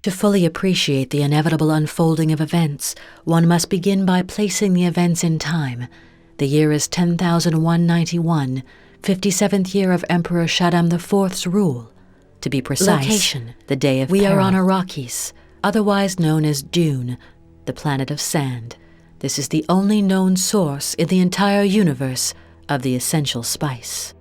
To fully appreciate the inevitable unfolding of events, one must begin by placing the events in time. The year is 10,191, 57th year of Emperor Shaddam IV's rule. To be precise, location, the day of peril. We are on Arrakis, otherwise known as Dune, the planet of sand. This is the only known source in the entire universe of the essential spice.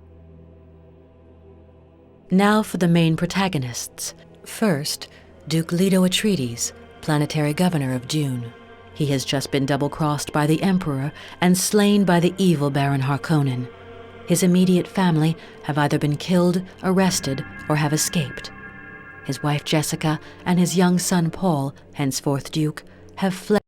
Now for the main protagonists. First, Duke Leto Atreides, planetary governor of Dune. He has just been double-crossed by the Emperor and slain by the evil Baron Harkonnen. His immediate family have either been killed, arrested, or have escaped. His wife Jessica and his young son Paul, henceforth Duke, have fled.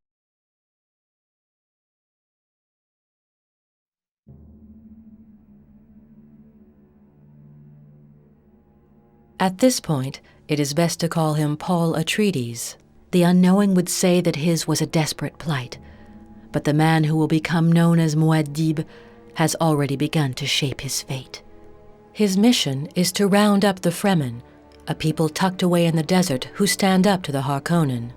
At this point, it is best to call him Paul Atreides. The unknowing would say that his was a desperate plight, but the man who will become known as Muad'Dib has already begun to shape his fate. His mission is to round up the Fremen, a people tucked away in the desert who stand up to the Harkonnen.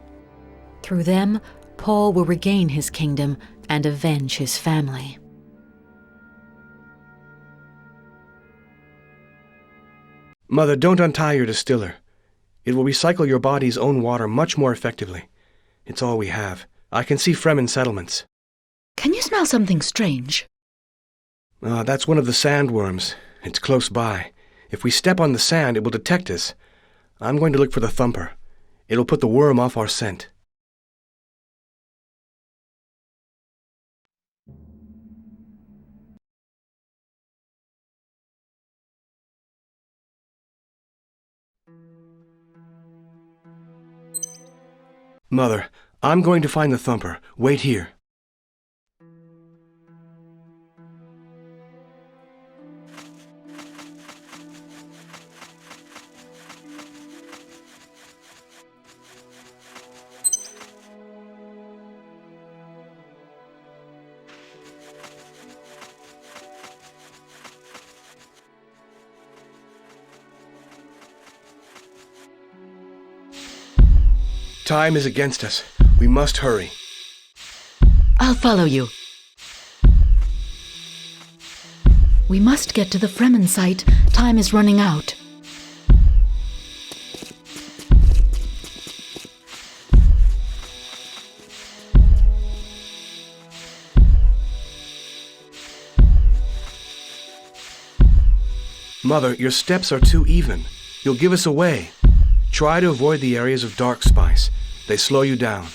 Through them, Paul will regain his kingdom and avenge his family. Mother, don't untie your distiller. It will recycle your body's own water much more effectively. It's all we have. I can see Fremen settlements. Can you smell something strange? That's one of the sandworms. It's close by. If we step on the sand, it will detect us. I'm going to look for the thumper. It'll put the worm off our scent. Mother, I'm going to find the thumper. Wait here. Time is against us. We must hurry. I'll follow you. We must get to the Fremen site. Time is running out. Mother, your steps are too even. You'll give us away. Try to avoid the areas of dark spice. They slow you down.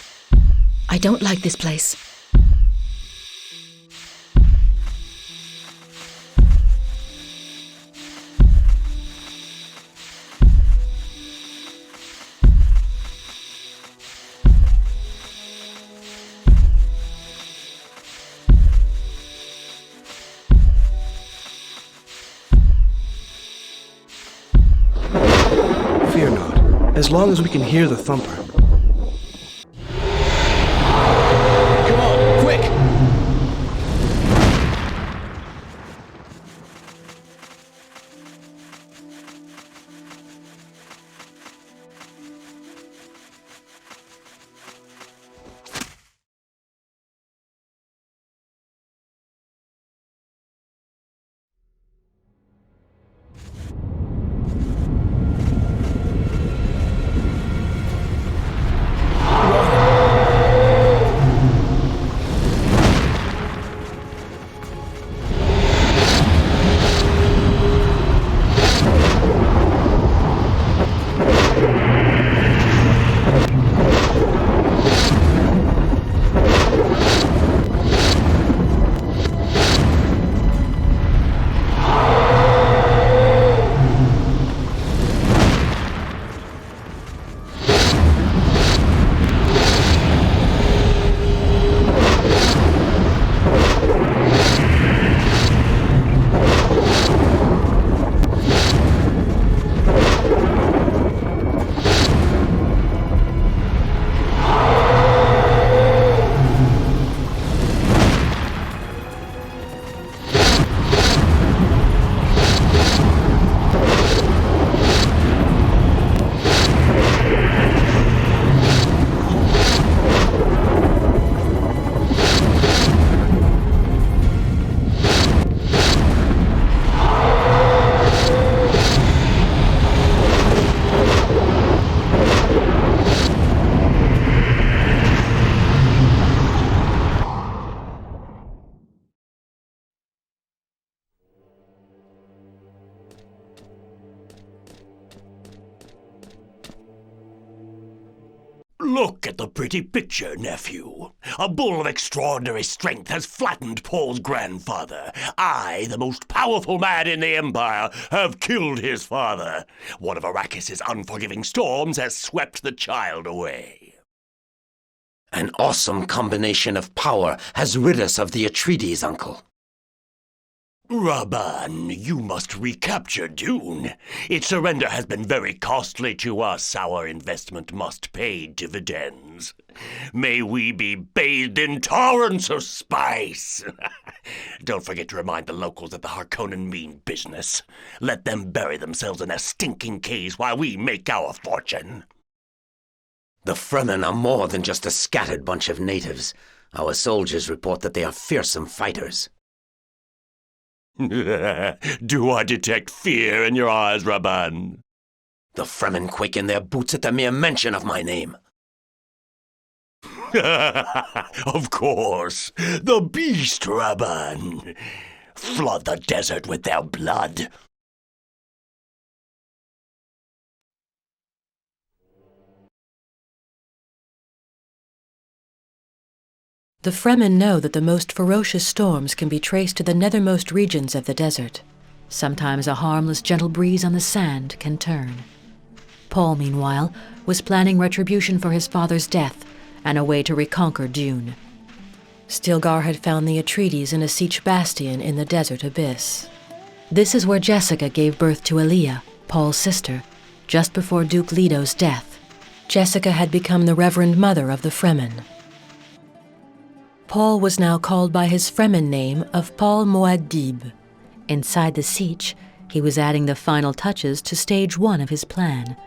I don't like this place. Fear not, as long as we can hear the thumper. Come on, quick! Look at the pretty picture, nephew. A bull of extraordinary strength has flattened Paul's grandfather. I, the most powerful man in the Empire, have killed his father. One of Arrakis' unforgiving storms has swept the child away. An awesome combination of power has rid us of the Atreides, Uncle. Rabban, you must recapture Dune. Its surrender has been very costly to us. Our investment must pay dividends. May we be bathed in torrents of spice. Don't forget to remind the locals that the Harkonnen mean business. Let them bury themselves in their stinking caves while we make our fortune. The Fremen are more than just a scattered bunch of natives. Our soldiers report that they are fearsome fighters. Do I detect fear in your eyes, Rabban? The Fremen quake in their boots at the mere mention of my name. Of course. The beast, Rabban. Flood the desert with their blood. The Fremen know that the most ferocious storms can be traced to the nethermost regions of the desert. Sometimes a harmless, gentle breeze on the sand can turn. Paul, meanwhile, was planning retribution for his father's death and a way to reconquer Dune. Stilgar had found the Atreides in a siege bastion in the desert abyss. This is where Jessica gave birth to Elia, Paul's sister, just before Duke Leto's death. Jessica had become the Reverend Mother of the Fremen. Paul was now called by his Fremen name of Paul Muad'Dib. Inside the siege, he was adding the final touches to Stage 1 of his plan,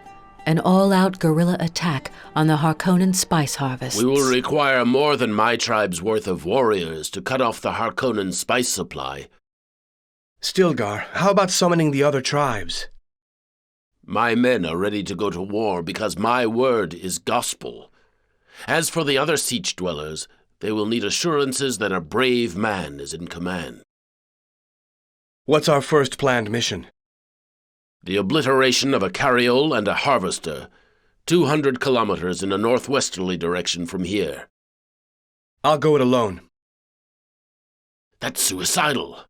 an all-out guerrilla attack on the Harkonnen spice harvests. We will require more than my tribe's worth of warriors to cut off the Harkonnen spice supply. Stilgar, how about summoning the other tribes? My men are ready to go to war because my word is gospel. As for the other siege dwellers, they will need assurances that a brave man is in command. What's our first planned mission? The obliteration of a carriole and a harvester, 200 kilometers in a northwesterly direction from here. I'll go it alone. That's suicidal.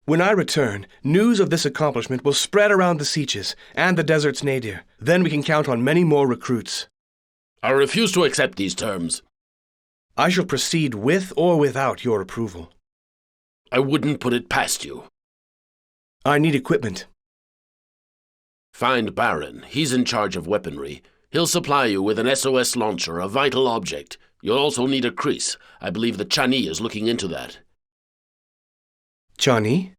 When I return, news of this accomplishment will spread around the sieges and the desert's nadir. Then we can count on many more recruits. I refuse to accept these terms. I shall proceed with or without your approval. I wouldn't put it past you. I need equipment. Find Baron. He's in charge of weaponry. He'll supply you with an SOS launcher, a vital object. You'll also need a crease. I believe the Chani is looking into that. Chani?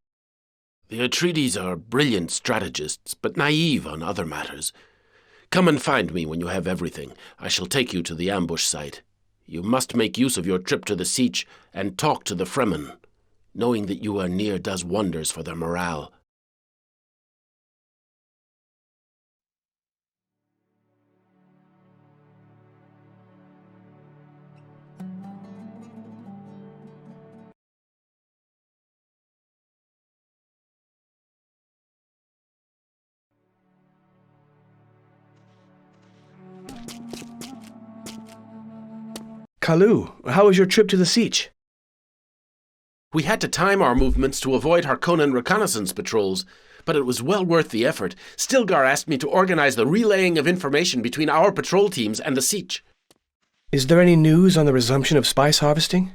The Atreides are brilliant strategists, but naive on other matters. Come and find me when you have everything. I shall take you to the ambush site. You must make use of your trip to the siege and talk to the Fremen. Knowing that you are near does wonders for their morale. Kalu, how was your trip to the siege? We had to time our movements to avoid Harkonnen reconnaissance patrols, but it was well worth the effort. Stilgar asked me to organize the relaying of information between our patrol teams and the siege. Is there any news on the resumption of spice harvesting?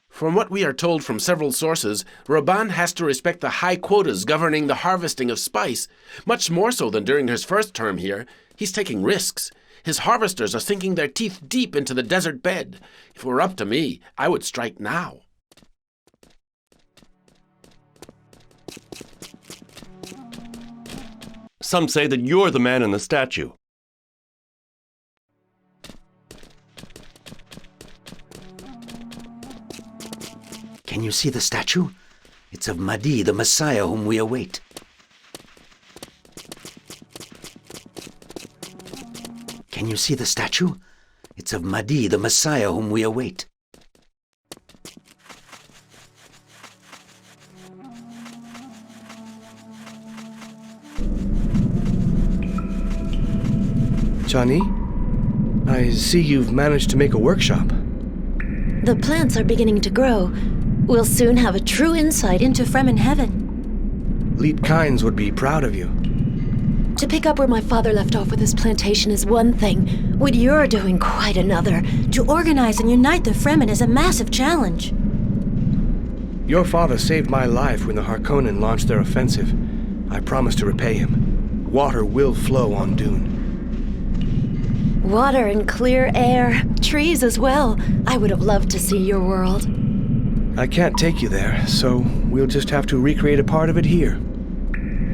From what we are told from several sources, Rabban has to respect the high quotas governing the harvesting of spice, much more so than during his first term here. He's taking risks. His harvesters are sinking their teeth deep into the desert bed. If it were up to me, I would strike now. Some say that you're the man in the statue. Can you see the statue? It's of Mahdi, the Messiah whom we await. Can you see the statue? It's of Mahdi, the Messiah whom we await. Chani? I see you've managed to make a workshop. The plants are beginning to grow. We'll soon have a true insight into Fremen heaven. Leet Kynes would be proud of you. To pick up where my father left off with his plantation is one thing. What you're doing, quite another. To organize and unite the Fremen is a massive challenge. Your father saved my life when the Harkonnen launched their offensive. I promise to repay him. Water will flow on Dune. Water and clear air. Trees as well. I would have loved to see your world. I can't take you there, so we'll just have to recreate a part of it here.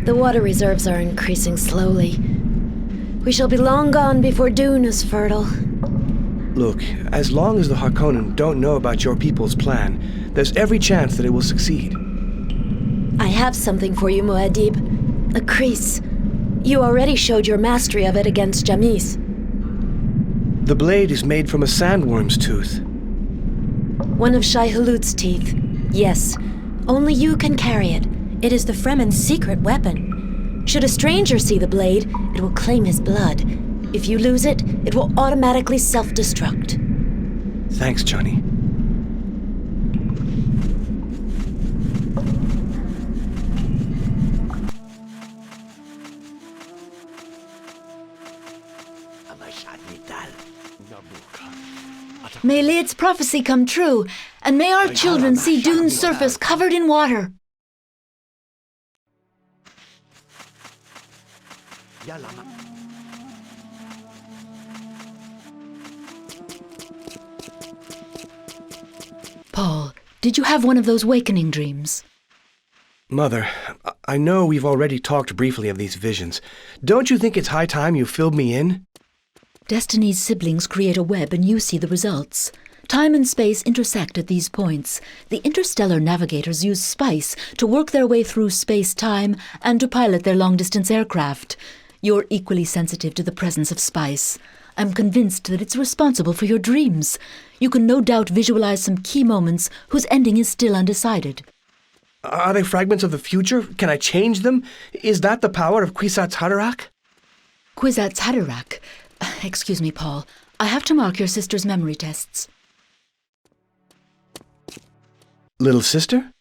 The water reserves are increasing slowly. We shall be long gone before Dune is fertile. Look, as long as the Harkonnen don't know about your people's plan, there's every chance that it will succeed. I have something for you, Muad'Dib. A crease. You already showed your mastery of it against Jamis. The blade is made from a sandworm's tooth. One of Shai Hulud's teeth. Yes, only you can carry it. It is the Fremen's secret weapon. Should a stranger see the blade, it will claim his blood. If you lose it, it will automatically self-destruct. Thanks, Chani. May Liet's prophecy come true, and may our children see Dune's surface covered in water. Paul, did you have one of those wakening dreams? Mother, I know we've already talked briefly of these visions. Don't you think it's high time you filled me in? Destiny's siblings create a web and you see the results. Time and space intersect at these points. The interstellar navigators use spice to work their way through space-time and to pilot their long-distance aircraft. You're equally sensitive to the presence of spice. I'm convinced that it's responsible for your dreams. You can no doubt visualize some key moments whose ending is still undecided. Are they fragments of the future? Can I change them? Is that the power of Kwisatz Haderach? Kwisatz Haderach. Excuse me, Paul. I have to mark your sister's memory tests. Little sister?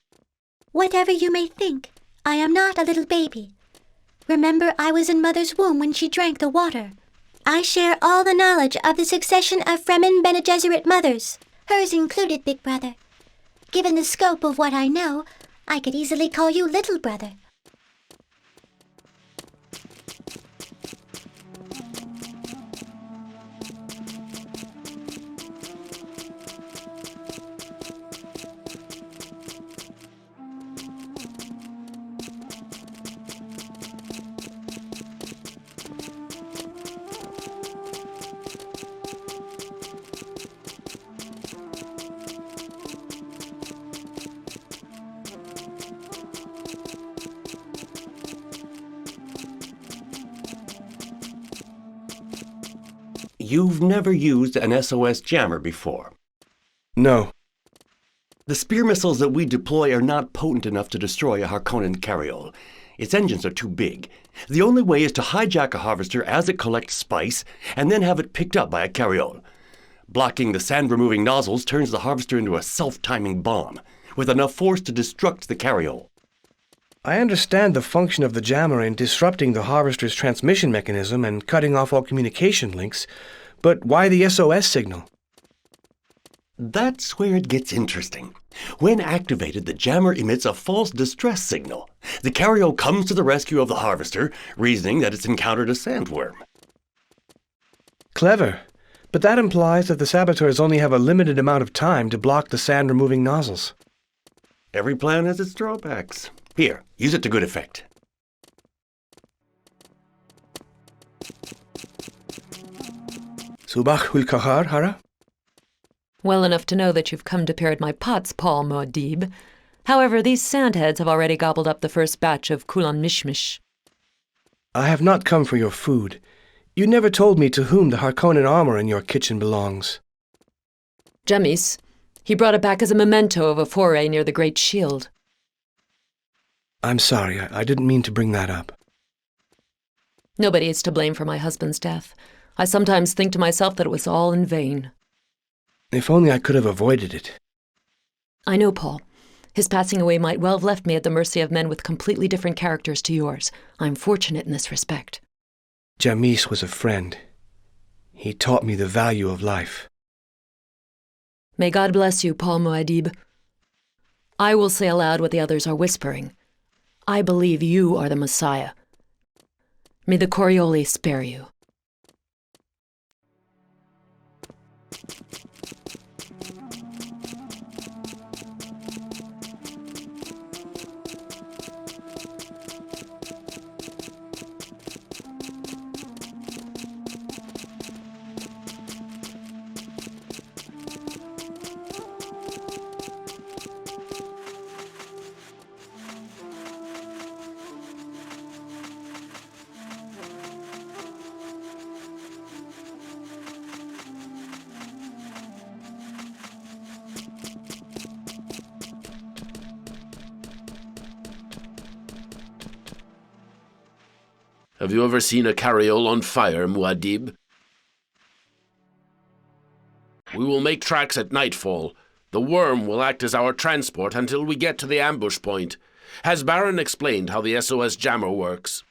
Whatever you may think, I am not a little baby. Remember, I was in Mother's womb when she drank the water. I share all the knowledge of the succession of Fremen Bene Gesserit mothers, hers included, Big Brother. Given the scope of what I know, I could easily call you Little Brother. You've never used an SOS jammer before. No. The spear missiles that we deploy are not potent enough to destroy a Harkonnen carryall. Its engines are too big. The only way is to hijack a harvester as it collects spice, and then have it picked up by a carryall. Blocking the sand-removing nozzles turns the harvester into a self-timing bomb, with enough force to destruct the carryall. I understand the function of the jammer in disrupting the harvester's transmission mechanism and cutting off all communication links, but why the SOS signal? That's where it gets interesting. When activated, the jammer emits a false distress signal. The carryall comes to the rescue of the harvester, reasoning that it's encountered a sandworm. Clever. But that implies that the saboteurs only have a limited amount of time to block the sand-removing nozzles. Every plan has its drawbacks. Here, use it to good effect. Subach hul kahar, Hara? Well enough to know that you've come to parrot my pots, Paul Muad'Dib. However, these sandheads have already gobbled up the first batch of Kulan Mishmish. I have not come for your food. You never told me to whom the Harkonnen armor in your kitchen belongs. Jamis. He brought it back as a memento of a foray near the Great Shield. I'm sorry, I didn't mean to bring that up. Nobody is to blame for my husband's death. I sometimes think to myself that it was all in vain. If only I could have avoided it. I know, Paul. His passing away might well have left me at the mercy of men with completely different characters to yours. I'm fortunate in this respect. Jamis was a friend. He taught me the value of life. May God bless you, Paul Muad'Dib. I will say aloud what the others are whispering. I believe you are the Messiah. May the Coriolis spare you. Have you ever seen a carriole on fire, Muad'Dib? We will make tracks at nightfall. The worm will act as our transport until we get to the ambush point. Has Baron explained how the SOS jammer works?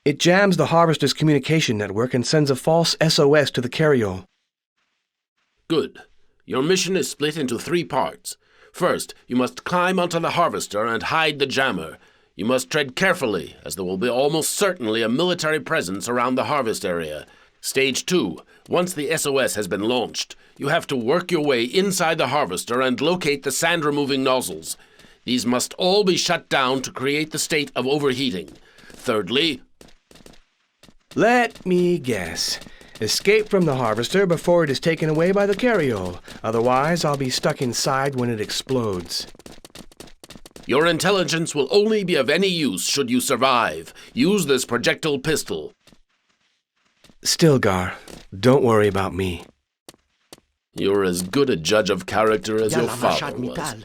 It jams the Harvester's communication network and sends a false SOS to the carriole. Good. Your mission is split into 3 parts. First, you must climb onto the Harvester and hide the jammer. You must tread carefully, as there will be almost certainly a military presence around the harvest area. Stage 2. Once the SOS has been launched, you have to work your way inside the Harvester and locate the sand-removing nozzles. These must all be shut down to create the state of overheating. Thirdly... Let me guess. Escape from the Harvester before it is taken away by the carriole. Otherwise, I'll be stuck inside when it explodes. Your intelligence will only be of any use should you survive. Use this projectile pistol. Stilgar, don't worry about me. You're as good a judge of character as your father was.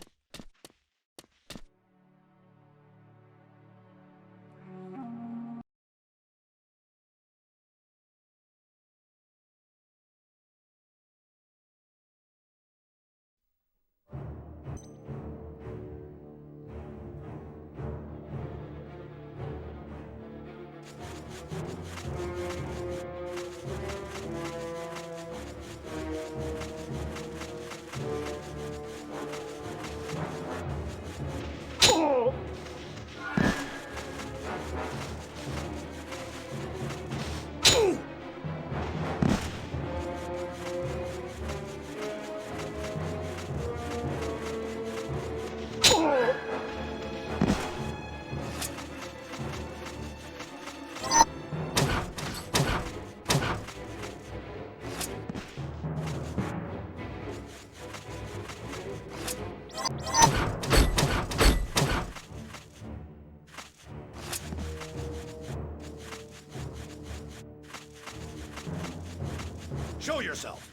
Show yourself!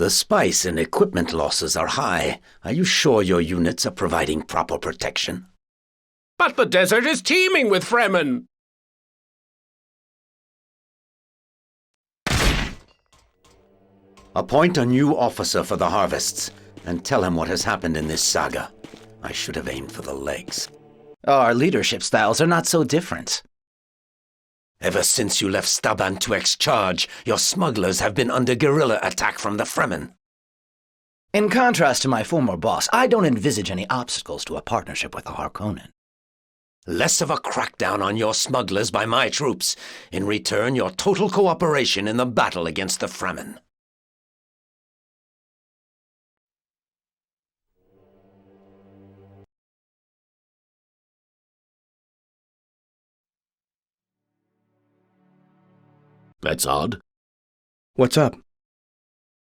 The spice and equipment losses are high. Are you sure your units are providing proper protection? But the desert is teeming with Fremen! Appoint a new officer for the harvests, and tell him what has happened in this saga. I should have aimed for the legs. Our leadership styles are not so different. Ever since you left Staban to ex-charge, your smugglers have been under guerrilla attack from the Fremen. In contrast to my former boss, I don't envisage any obstacles to a partnership with the Harkonnen. Less of a crackdown on your smugglers by my troops. In return, your total cooperation in the battle against the Fremen. That's odd. What's up?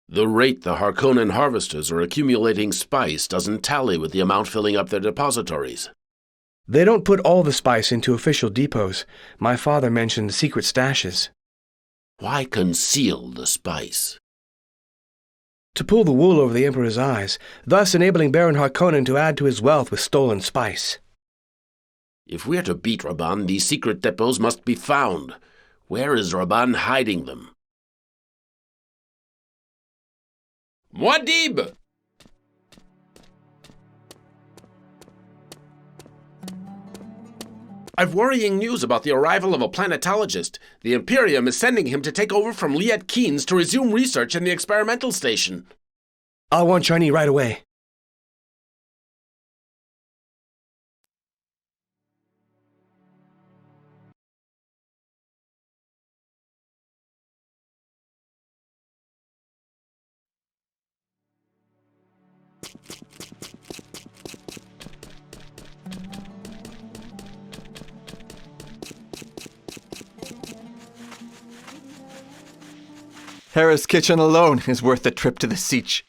The rate the Harkonnen harvesters are accumulating spice doesn't tally with the amount filling up their depositories. They don't put all the spice into official depots. My father mentioned secret stashes. Why conceal the spice? To pull the wool over the Emperor's eyes, thus enabling Baron Harkonnen to add to his wealth with stolen spice. If we're to beat Raban, these secret depots must be found. Where is Raban hiding them? Muad'Dib! I've worrying news about the arrival of a planetologist. The Imperium is sending him to take over from Liet Keynes to resume research in the experimental station. I'll want Chani right away. Hera's kitchen alone is worth the trip to the siege.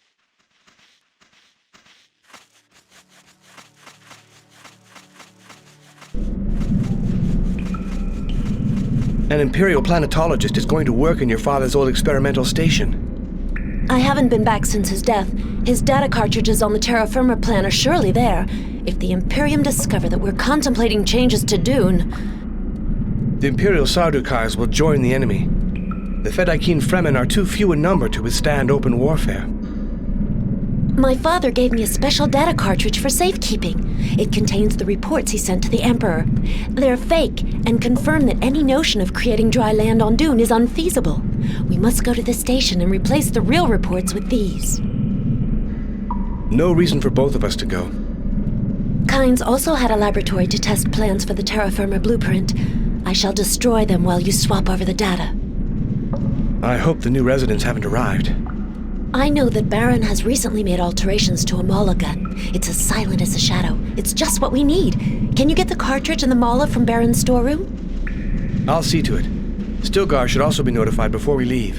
An Imperial planetologist is going to work in your father's old experimental station. I haven't been back since his death. His data cartridges on the terra firma plan are surely there. If the Imperium discover that we're contemplating changes to Dune... The Imperial Sardaukars will join the enemy. The Fedaykin Fremen are too few in number to withstand open warfare. My father gave me a special data cartridge for safekeeping. It contains the reports he sent to the Emperor. They're fake and confirm that any notion of creating dry land on Dune is unfeasible. We must go to the station and replace the real reports with these. No reason for both of us to go. Kynes also had a laboratory to test plans for the terra firma blueprint. I shall destroy them while you swap over the data. I hope the new residents haven't arrived. I know that Baron has recently made alterations to a Mala gun. It's as silent as a shadow. It's just what we need. Can you get the cartridge and the Mala from Baron's storeroom? I'll see to it. Stilgar should also be notified before we leave.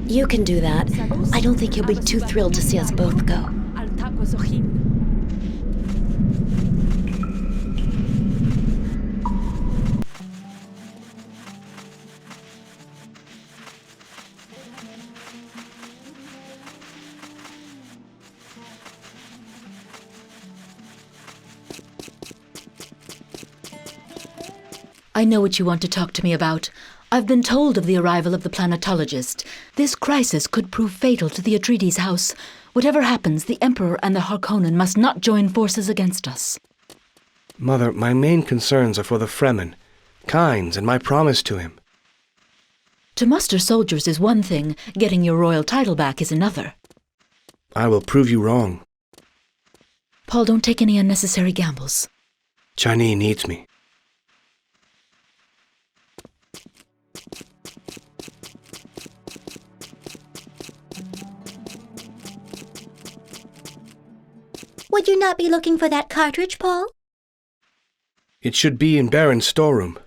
You can do that. I don't think he'll be too thrilled to see us both go. I know what you want to talk to me about. I've been told of the arrival of the planetologist. This crisis could prove fatal to the Atreides house. Whatever happens, the Emperor and the Harkonnen must not join forces against us. Mother, my main concerns are for the Fremen, Kynes, and my promise to him. To muster soldiers is one thing, getting your royal title back is another. I will prove you wrong. Paul, don't take any unnecessary gambles. Chani needs me. Would you not be looking for that cartridge, Paul? It should be in Baron's storeroom.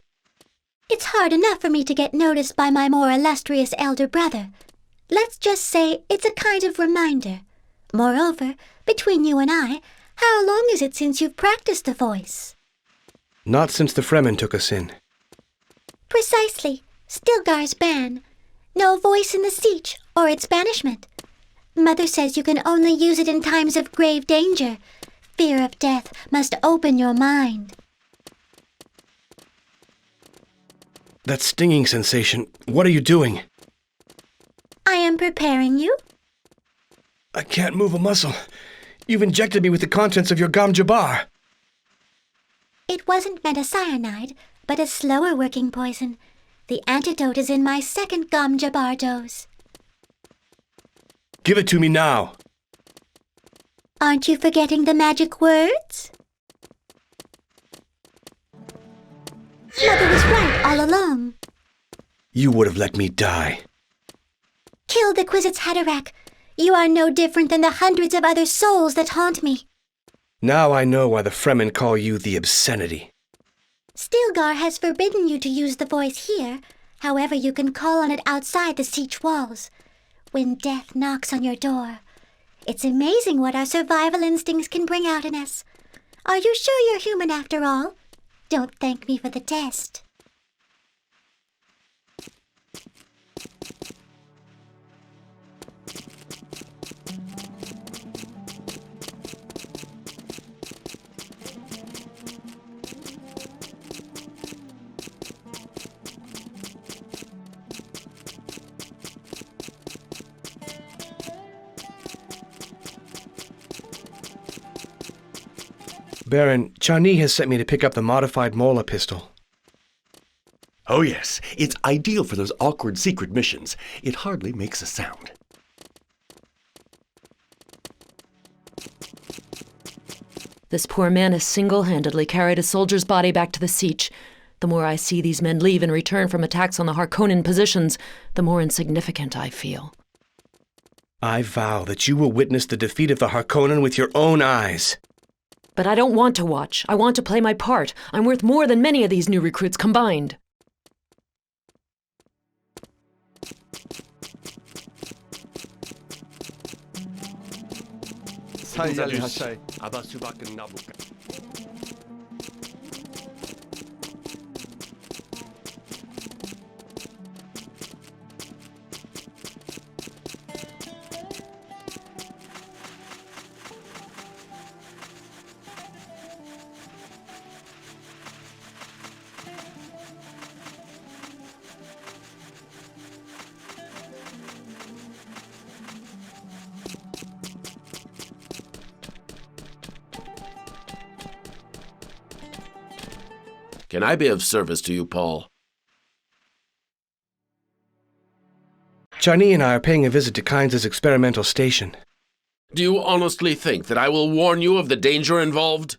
It's hard enough for me to get noticed by my more illustrious elder brother. Let's just say it's a kind of reminder. Moreover, between you and I, how long is it since you've practiced the voice? Not since the Fremen took us in. Precisely. Stilgar's ban. No voice in the siege or its banishment. Mother says you can only use it in times of grave danger. Fear of death must open your mind. That stinging sensation, what are you doing? I am preparing you. I can't move a muscle. You've injected me with the contents of your Gom Jabbar. It wasn't metacyanide, but a slower-working poison. The antidote is in my second Gom Jabbar dose. Give it to me now. Aren't you forgetting the magic words? Mother was right all along. You would have let me die. Kill the Kwisatz Haderach. You are no different than the hundreds of other souls that haunt me. Now I know why the Fremen call you the obscenity. Stilgar has forbidden you to use the voice here. However, you can call on it outside the siege walls. When death knocks on your door. It's amazing what our survival instincts can bring out in us. Are you sure you're human after all? Don't thank me for the test. Baron, Chani has sent me to pick up the modified Mola pistol. Oh yes, it's ideal for those awkward secret missions. It hardly makes a sound. This poor man has single-handedly carried a soldier's body back to the siege. The more I see these men leave in return from attacks on the Harkonnen positions, the more insignificant I feel. I vow that you will witness the defeat of the Harkonnen with your own eyes. But I don't want to watch. I want to play my part. I'm worth more than many of these new recruits combined. Can I be of service to you, Paul? Chani and I are paying a visit to Kynes' experimental station. Do you honestly think that I will warn you of the danger involved?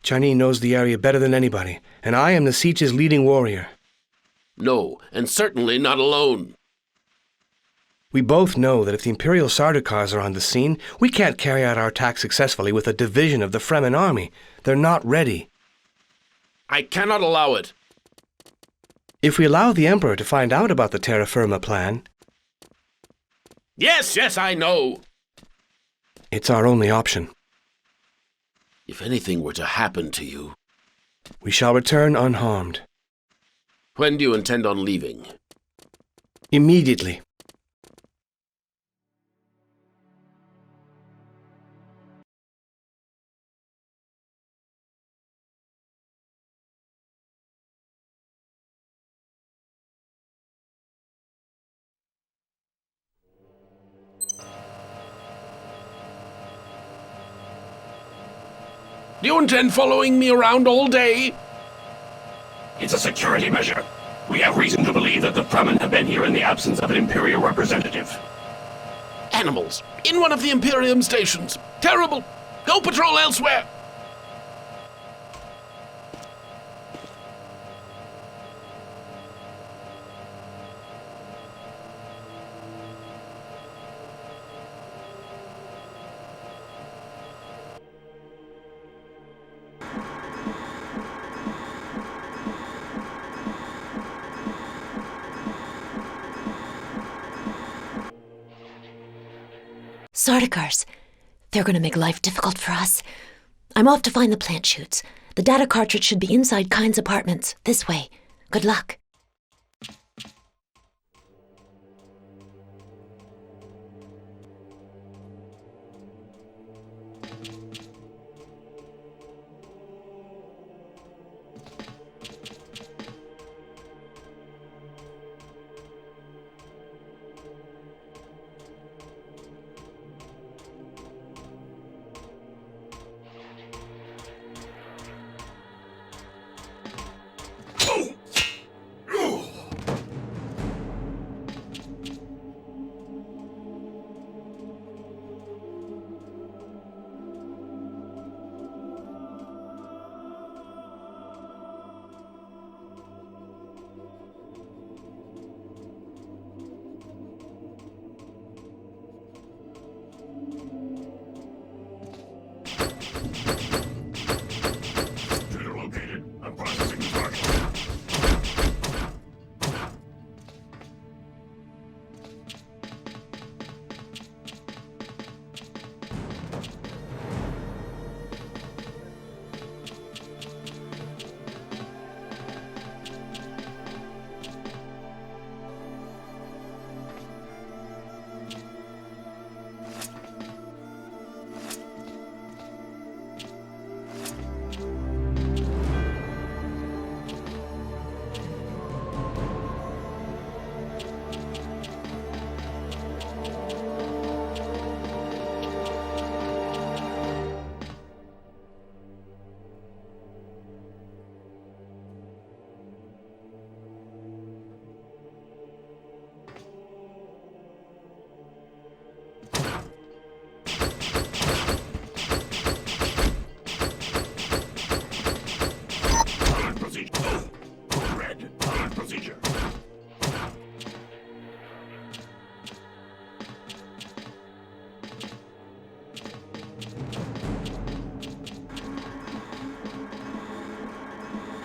Chani knows the area better than anybody, and I am the Siege's leading warrior. No, and certainly not alone. We both know that if the Imperial Sardaukars are on the scene, we can't carry out our attack successfully with a division of the Fremen army. They're not ready. I cannot allow it. If we allow the Emperor to find out about the Terra Firma plan... Yes, I know. It's our only option. If anything were to happen to you... We shall return unharmed. When do you intend on leaving? Immediately. Do you intend following me around all day? It's a security measure. We have reason to believe that the Fremen have been here in the absence of an Imperial representative. Animals, in one of the Imperium stations. Terrible! Go patrol elsewhere! Sardaukars. They're going to make life difficult for us. I'm off to find the plant shoots. The data cartridge should be inside Kynes' apartments. This way. Good luck.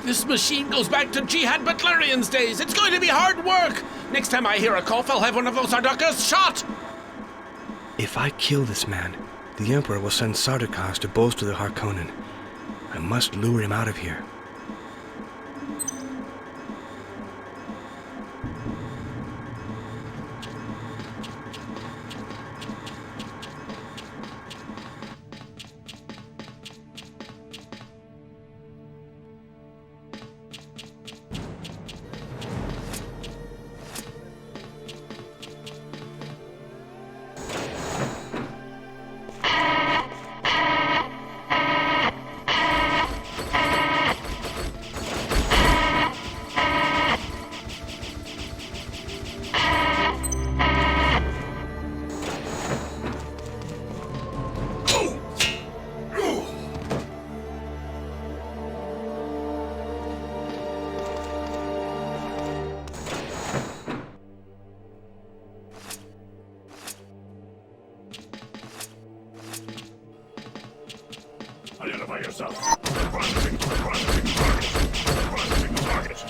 This machine goes back to Jihad Butlerian's days. It's going to be hard work. Next time I hear a cough, I'll have one of those Sardaukars shot. If I kill this man, the Emperor will send Sardaukars to bolster the Harkonnen. I must lure him out of here. Identify yourself. Processing target. Processing target.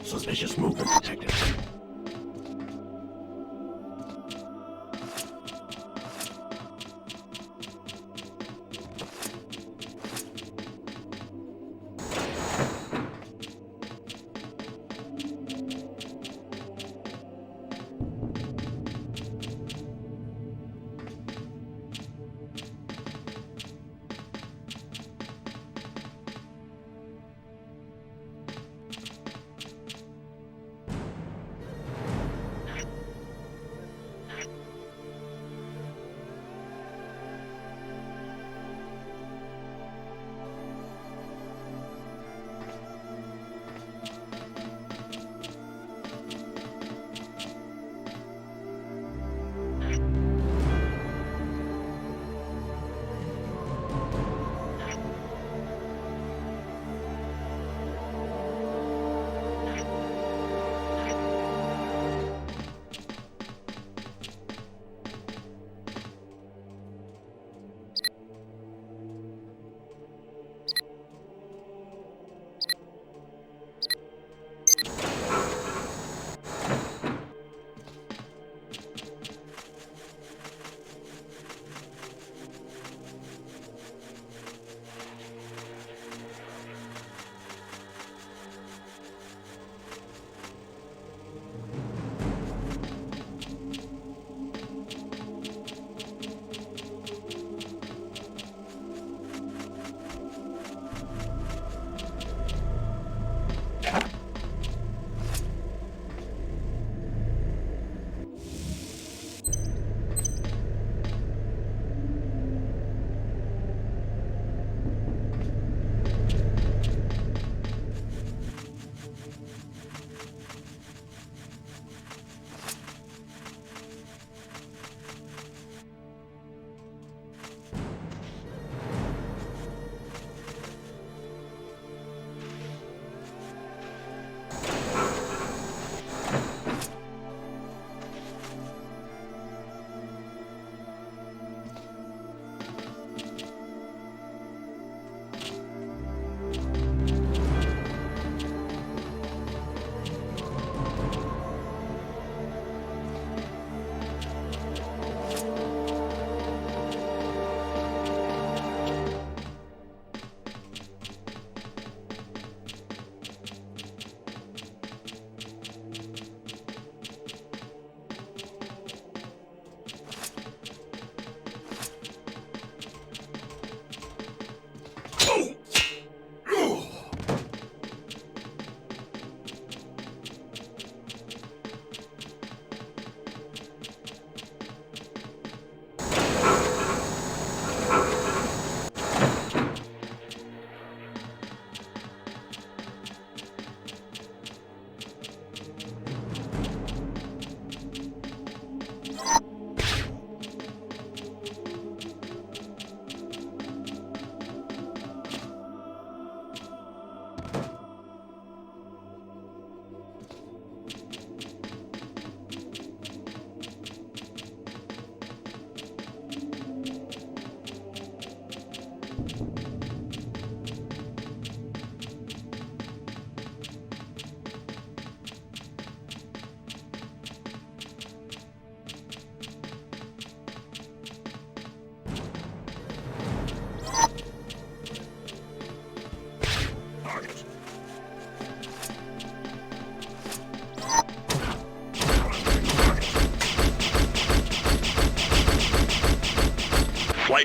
Suspicious movement detected.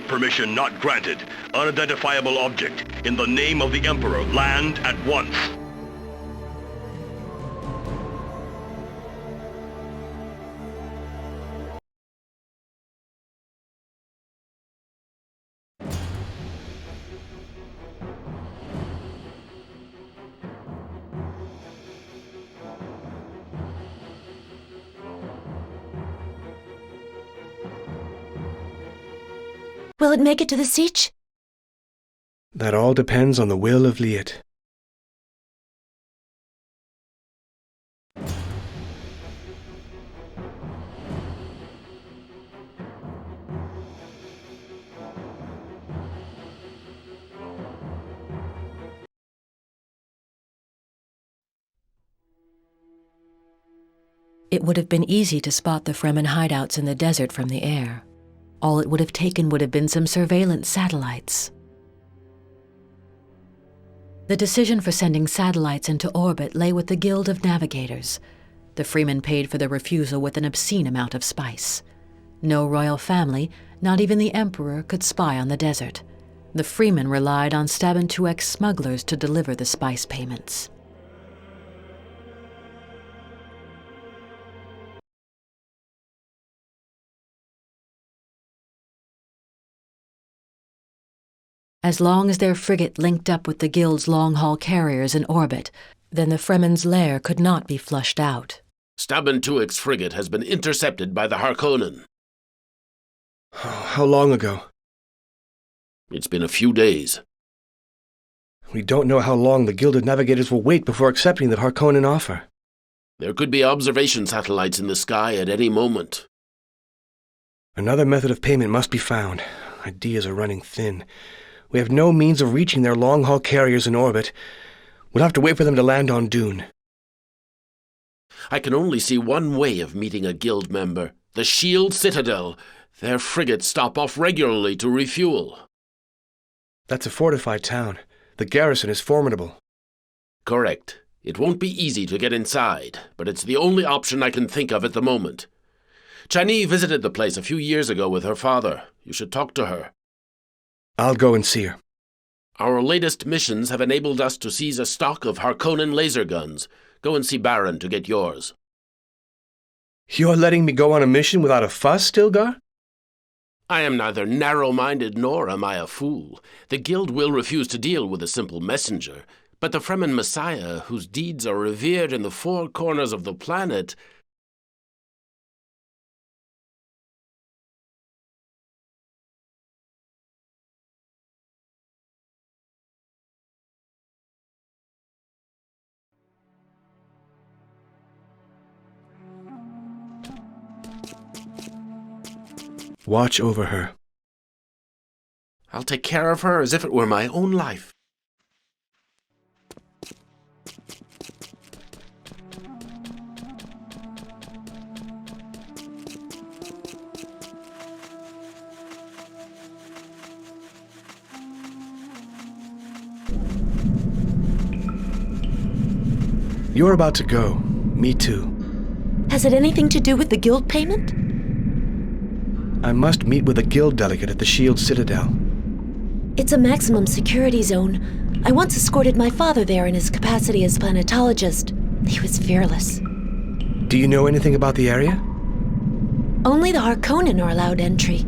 Permission not granted. Unidentifiable object. In the name of the Emperor, land at once. Will it make it to the siege? That all depends on the will of Liet. It would have been easy to spot the Fremen hideouts in the desert from the air. All it would have taken would have been some surveillance satellites. The decision for sending satellites into orbit lay with the Guild of Navigators. The Fremen paid for the refusal with an obscene amount of spice. No royal family, not even the Emperor, could spy on the desert. The Fremen relied on Sabotage smugglers to deliver the spice payments. As long as their frigate linked up with the Guild's long-haul carriers in orbit, then the Fremen's lair could not be flushed out. Sabotage's frigate has been intercepted by the Harkonnen. How long ago? It's been a few days. We don't know how long the Guild of Navigators will wait before accepting the Harkonnen offer. There could be observation satellites in the sky at any moment. Another method of payment must be found. Ideas are running thin. We have no means of reaching their long-haul carriers in orbit. We'll have to wait for them to land on Dune. I can only see one way of meeting a guild member. The Shield Citadel. Their frigates stop off regularly to refuel. That's a fortified town. The garrison is formidable. Correct. It won't be easy to get inside, but it's the only option I can think of at the moment. Chani visited the place a few years ago with her father. You should talk to her. I'll go and see her. Our latest missions have enabled us to seize a stock of Harkonnen laser guns. Go and see Baron to get yours. You're letting me go on a mission without a fuss, Stilgar? I am neither narrow-minded nor am I a fool. The Guild will refuse to deal with a simple messenger, but the Fremen Messiah, whose deeds are revered in the four corners of the planet... Watch over her. I'll take care of her as if it were my own life. You're about to go. Me too. Has it anything to do with the guild payment? I must meet with a guild delegate at the Shield Citadel. It's a maximum security zone. I once escorted my father there in his capacity as planetologist. He was fearless. Do you know anything about the area? Only the Harkonnen are allowed entry.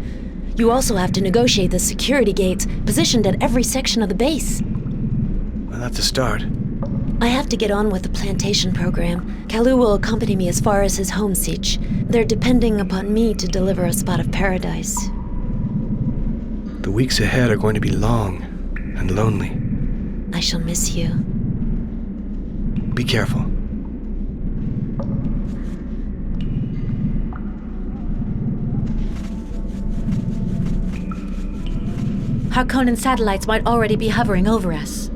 You also have to negotiate the security gates positioned at every section of the base. Well, that's a start. I have to get on with the plantation program. Kalu will accompany me as far as his home siege. They're depending upon me to deliver a spot of paradise. The weeks ahead are going to be long and lonely. I shall miss you. Be careful. Harkonnen satellites might already be hovering over us.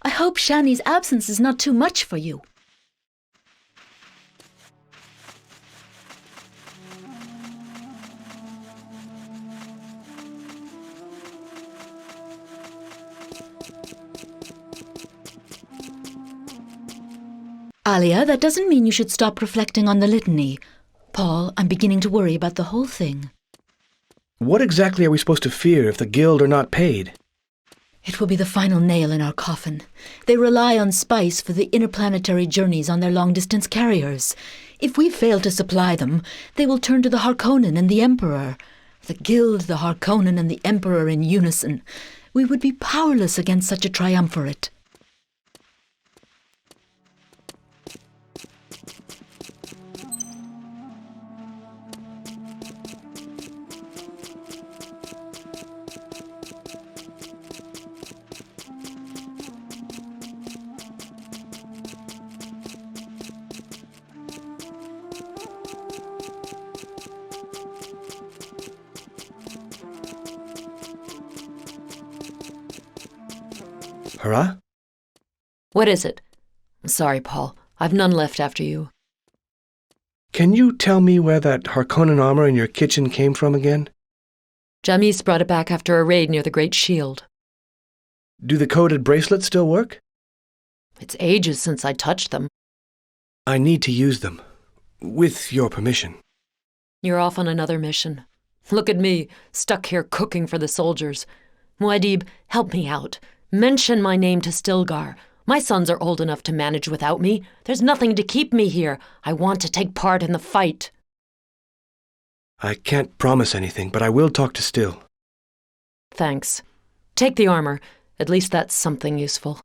I hope Chani's absence is not too much for you. Alia, that doesn't mean you should stop reflecting on the litany. Paul, I'm beginning to worry about the whole thing. What exactly are we supposed to fear if the guild are not paid? It will be the final nail in our coffin. They rely on spice for the interplanetary journeys on their long-distance carriers. If we fail to supply them, they will turn to the Harkonnen and the Emperor. The guild, the Harkonnen, and the Emperor in unison. We would be powerless against such a triumvirate. Hurrah? What is it? Sorry, Paul. I've none left after you. Can you tell me where that Harkonnen armor in your kitchen came from again? Jamis brought it back after a raid near the Great Shield. Do the coded bracelets still work? It's ages since I touched them. I need to use them. With your permission. You're off on another mission. Look at me, stuck here cooking for the soldiers. Muad'Dib, help me out. Mention my name to Stilgar. My sons are old enough to manage without me. There's nothing to keep me here. I want to take part in the fight. I can't promise anything, but I will talk to Still. Thanks. Take the armor. At least that's something useful.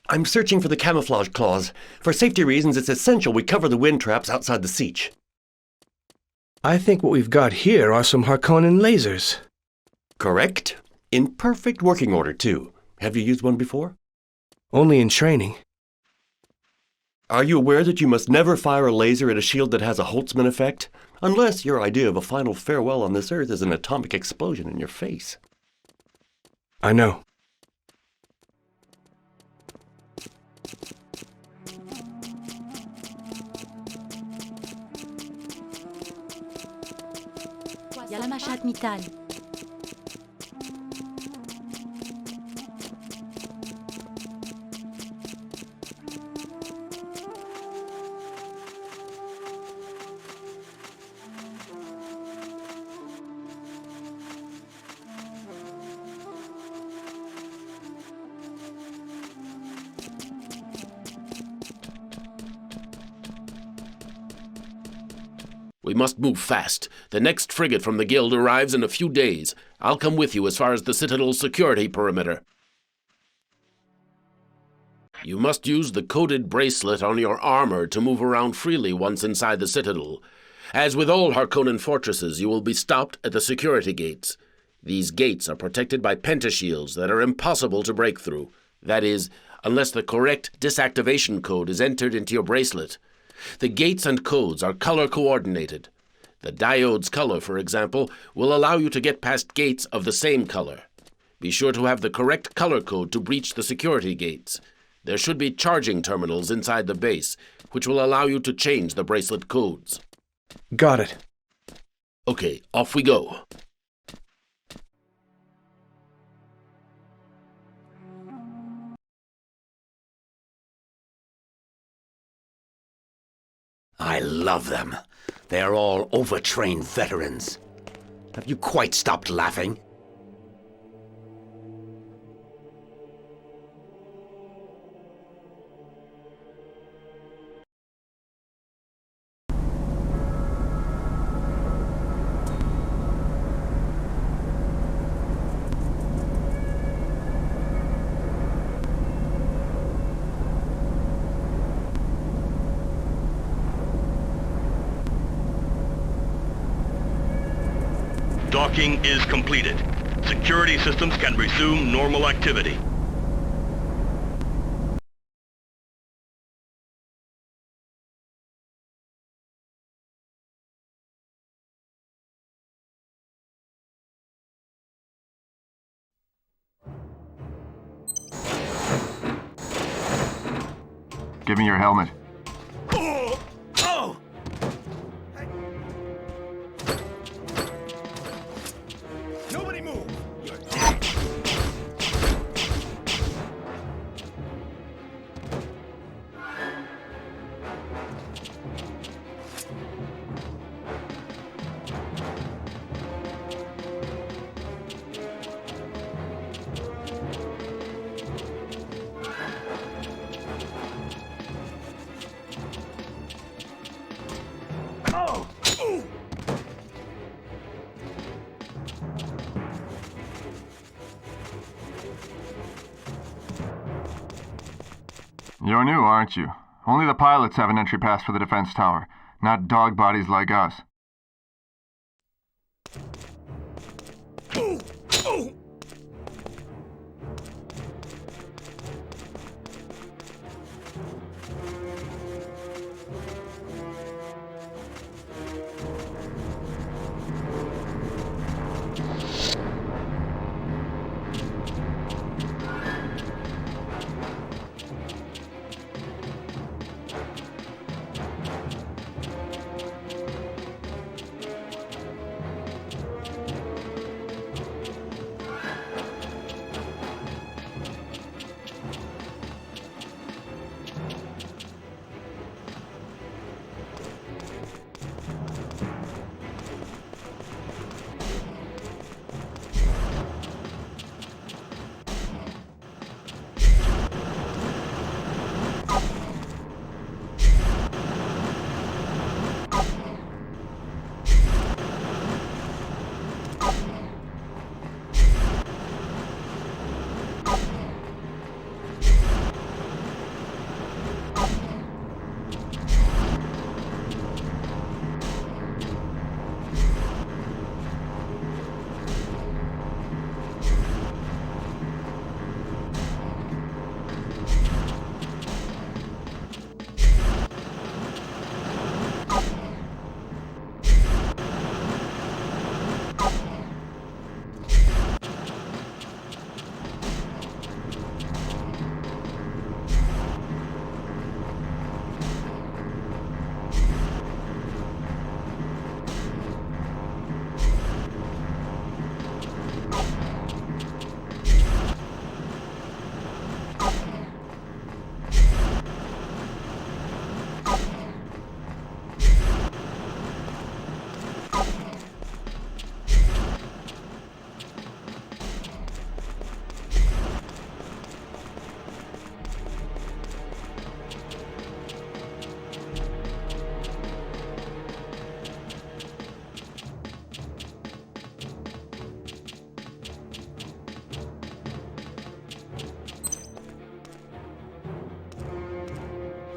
I'm searching for the camouflage clause. For safety reasons, it's essential we cover the wind traps outside the siege. I think what we've got here are some Harkonnen lasers. Correct. In perfect working order, too. Have you used one before? Only in training. Are you aware that you must never fire a laser at a shield that has a Holtzman effect? Unless your idea of a final farewell on this Earth is an atomic explosion in your face. I know. We must move fast. The next frigate from the Guild arrives in a few days. I'll come with you as far as the Citadel's security perimeter. You must use the coded bracelet on your armor to move around freely once inside the Citadel. As with all Harkonnen fortresses, you will be stopped at the security gates. These gates are protected by pentashields that are impossible to break through. That is, unless the correct disactivation code is entered into your bracelet. The gates and codes are color-coordinated. The diode's color, for example, will allow you to get past gates of the same color. Be sure to have the correct color code to breach the security gates. There should be charging terminals inside the base, which will allow you to change the bracelet codes. Got it. Okay, off we go. I love them. They are all overtrained veterans. Have you quite stopped laughing? Docking is completed. Security systems can resume normal activity. Give me your helmet. You're new, aren't you? Only the pilots have an entry pass for the defense tower, not dog bodies like us.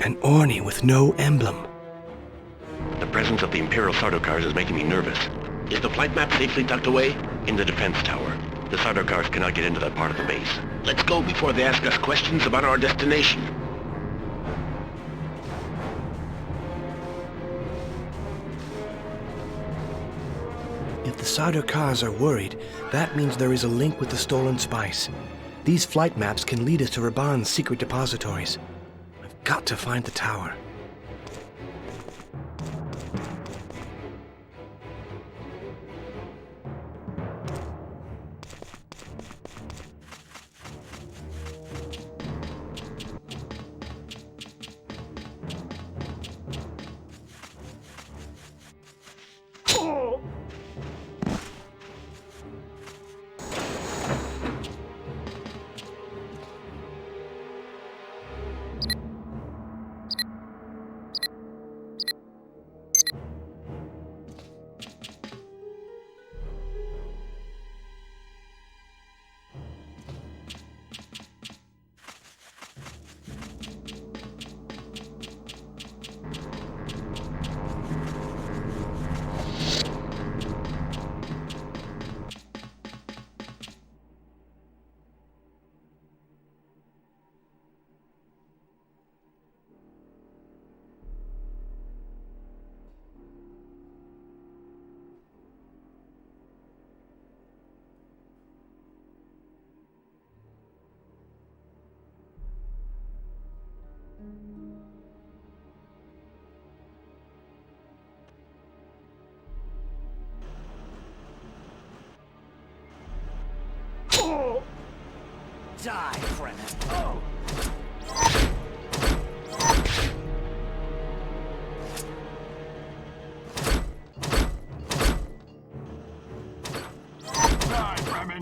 An Orni with no emblem. The presence of the Imperial Sardaukars is making me nervous. Is the flight map safely tucked away? In the defense tower. The Sardaukars cannot get into that part of the base. Let's go before they ask us questions about our destination. If the Sardaukars are worried, that means there is a link with the stolen spice. These flight maps can lead us to Raban's secret depositories. I've got to find the tower. Die, Fremen. Die, Fremen.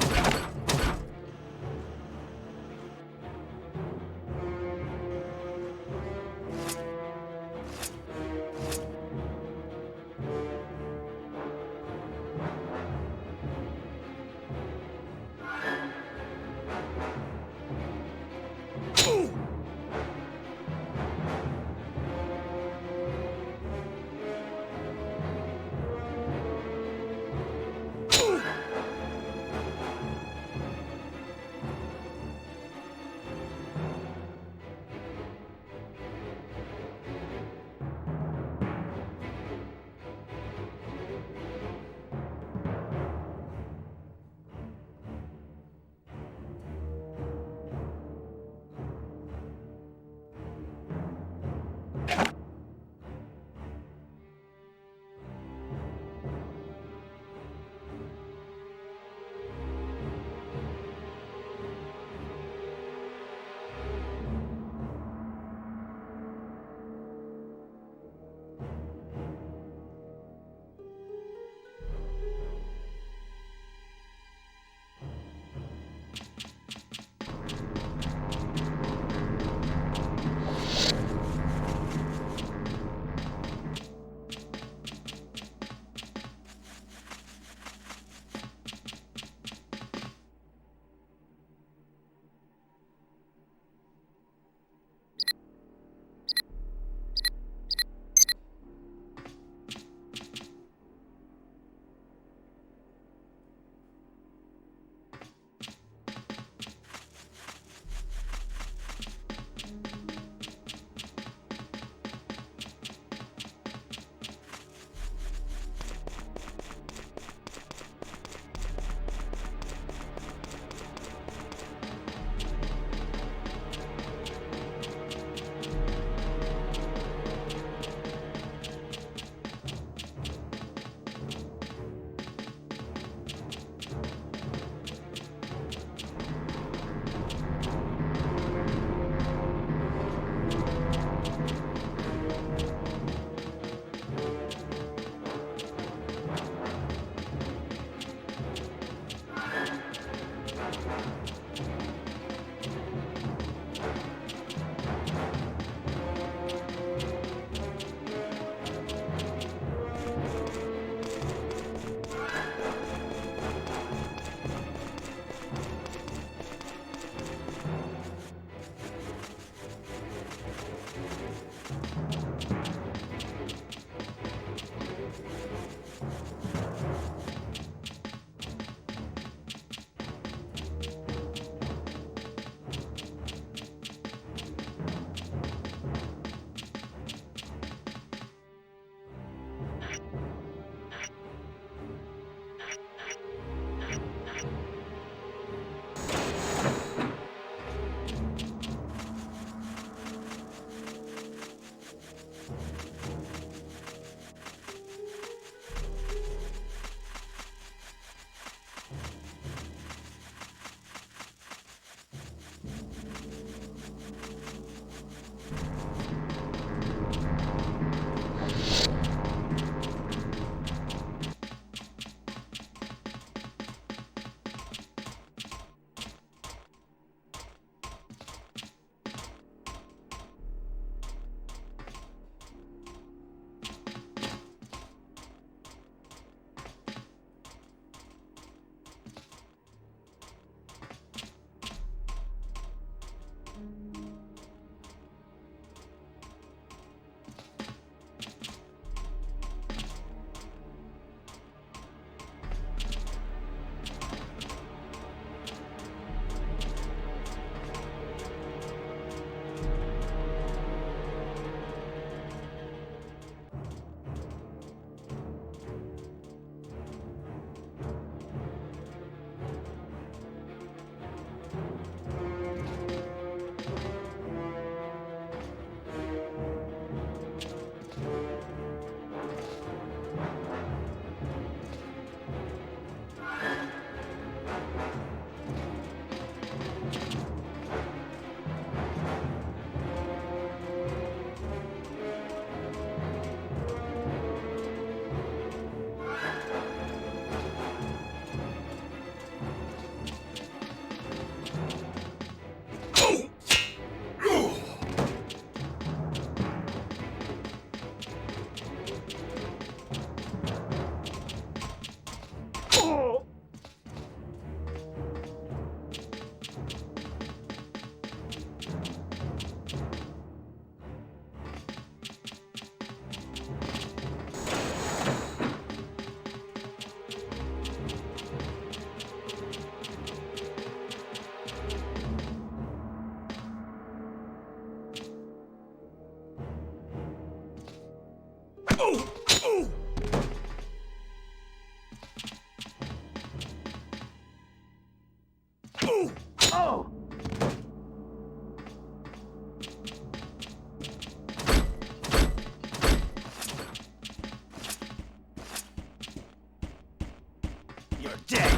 You're dead.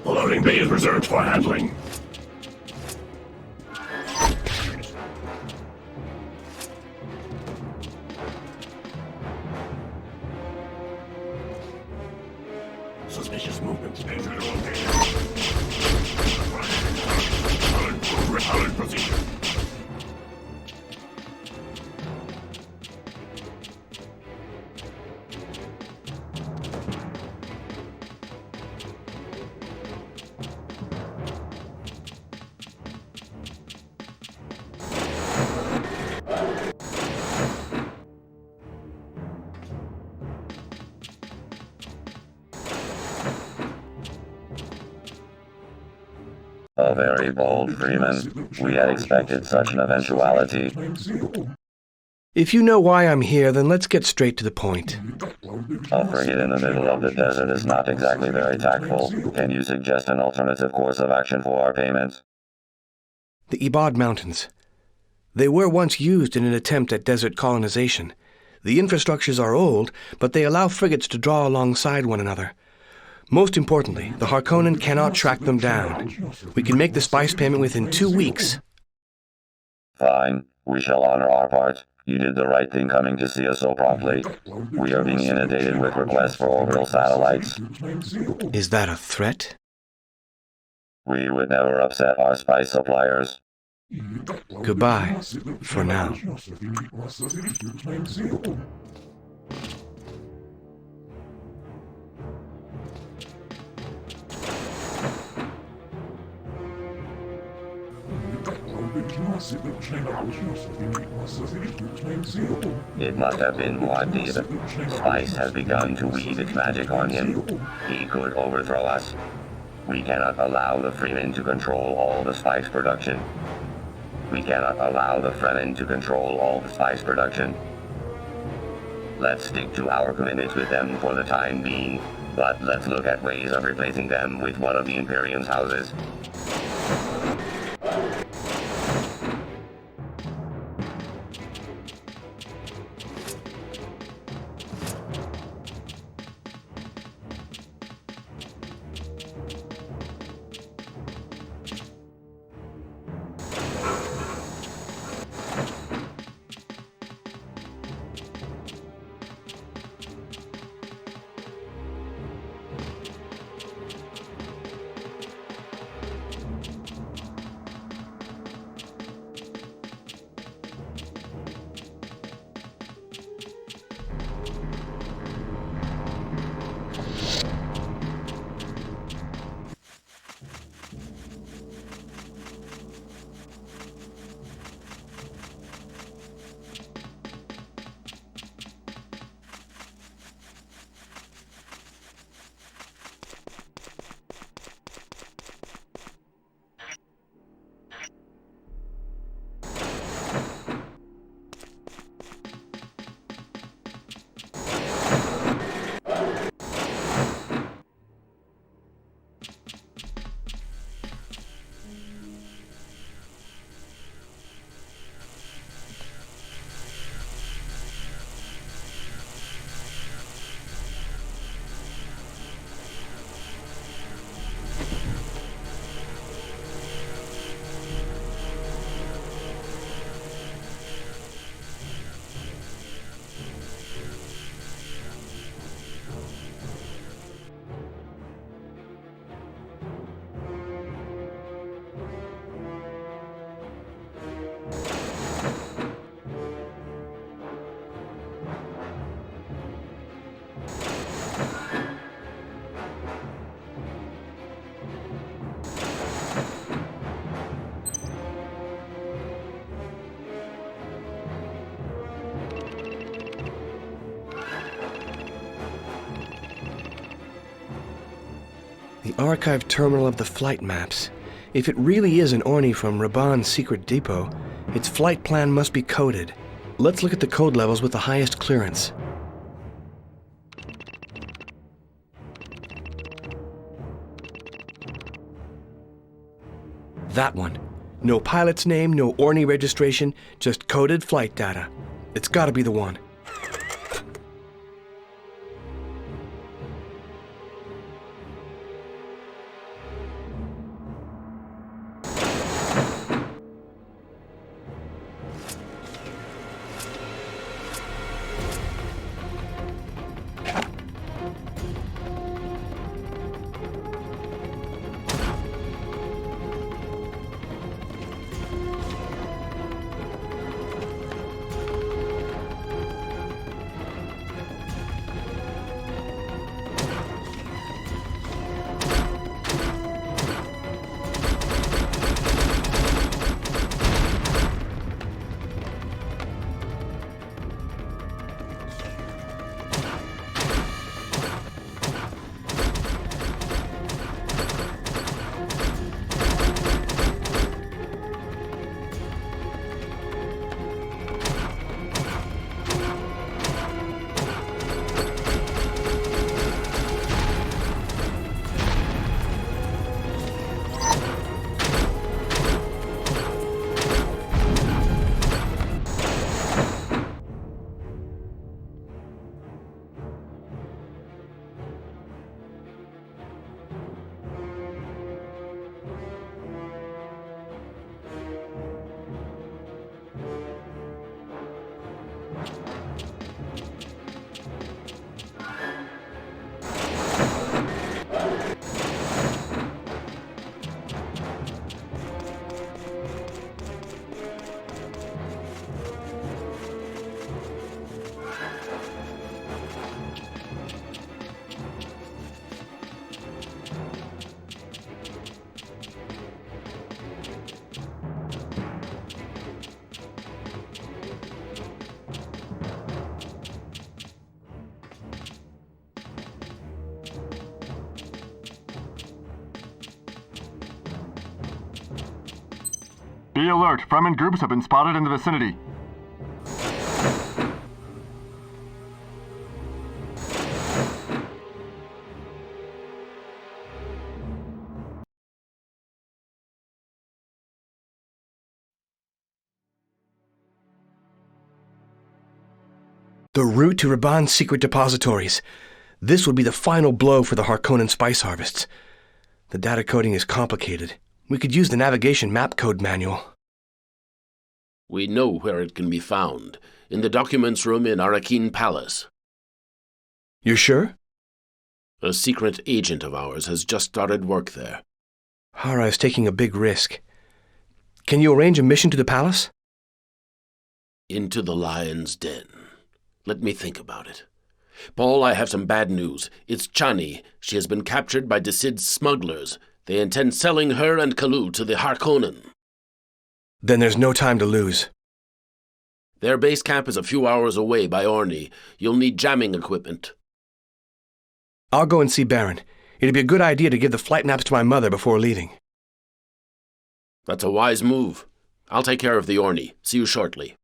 The loading bay is reserved for handling. Suspicious movements. Enter the location. Alert procedure. A very bold Freeman. We had expected such an eventuality. If you know why I'm here, then let's get straight to the point. A frigate in the middle of the desert is not exactly very tactful. Can you suggest an alternative course of action for our payment? The Ibad Mountains. They were once used in an attempt at desert colonization. The infrastructures are old, but they allow frigates to draw alongside one another. Most importantly, the Harkonnen cannot track them down. We can make the spice payment within 2 weeks. Fine. We shall honor our part. You did the right thing coming to see us so promptly. We are being inundated with requests for orbital satellites. Is that a threat? We would never upset our spice suppliers. Goodbye, for now. It must have been Muad'Dib. Spice has begun to weave its magic on him. He could overthrow us. We cannot allow the Fremen to control all the spice production. We cannot allow the Fremen to control all the spice production. Let's stick to our commitments with them for the time being, but let's look at ways of replacing them with one of the Imperium's houses. The archive terminal of the flight maps. If it really is an Orni from Raban's secret depot, its flight plan must be coded. Let's look at the code levels with the highest clearance. That one. No pilot's name, no Orni registration, just coded flight data. It's gotta be the one. Be alert. Fremen groups have been spotted in the vicinity. The route to Raban's secret depositories. This would be the final blow for the Harkonnen spice harvests. The data coding is complicated. We could use the navigation map code manual. We know where it can be found. In the documents room in Arrakis Palace. You're sure? A secret agent of ours has just started work there. Hara is taking a big risk. Can you arrange a mission to the palace? Into the lion's den. Let me think about it. Paul, I have some bad news. It's Chani. She has been captured by Decid's smugglers. They intend selling her and Kalu to the Harkonnen. Then there's no time to lose. Their base camp is a few hours away by Orni. You'll need jamming equipment. I'll go and see Baron. It'd be a good idea to give the flight maps to my mother before leaving. That's a wise move. I'll take care of the Orni. See you shortly.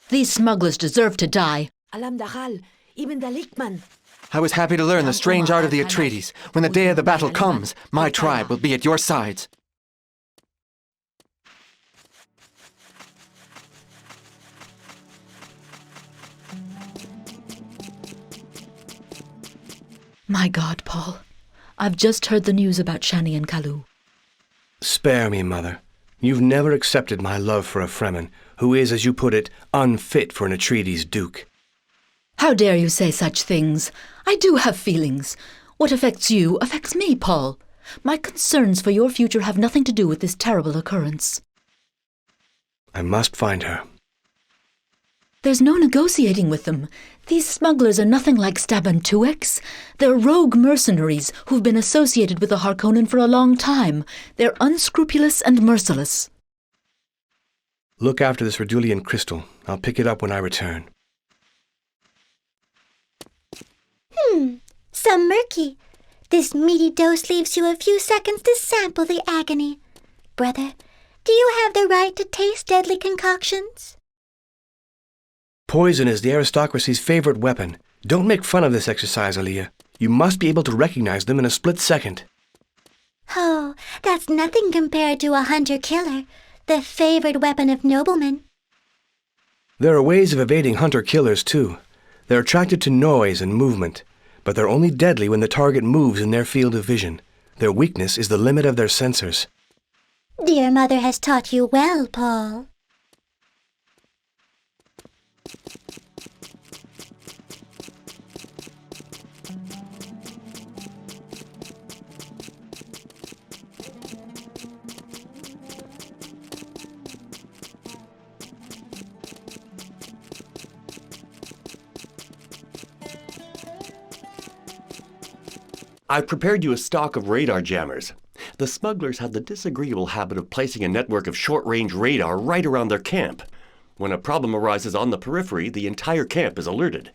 These smugglers deserve to die. Alam dakal, even dalikman. I was happy to learn the strange art of the Atreides. When the day of the battle comes, my tribe will be at your sides. My God, Paul. I've just heard the news about Chani and Kalu. Spare me, Mother. You've never accepted my love for a Fremen, who is, as you put it, unfit for an Atreides duke. How dare you say such things? I do have feelings. What affects you affects me, Paul. My concerns for your future have nothing to do with this terrible occurrence. I must find her. There's no negotiating with them. These smugglers are nothing like Sabotage. They're rogue mercenaries who've been associated with the Harkonnen for a long time. They're unscrupulous and merciless. Look after this Redulian crystal. I'll pick it up when I return. Some murky. This meaty dose leaves you a few seconds to sample the agony. Brother, do you have the right to taste deadly concoctions? Poison is the aristocracy's favorite weapon. Don't make fun of this exercise, Aaliyah. You must be able to recognize them in a split second. Oh, that's nothing compared to a hunter-killer, the favorite weapon of noblemen. There are ways of evading hunter-killers, too. They're attracted to noise and movement, but they're only deadly when the target moves in their field of vision. Their weakness is the limit of their sensors. Dear Mother has taught you well, Paul. I've prepared you a stock of radar jammers. The smugglers have the disagreeable habit of placing a network of short-range radar right around their camp. When a problem arises on the periphery, the entire camp is alerted.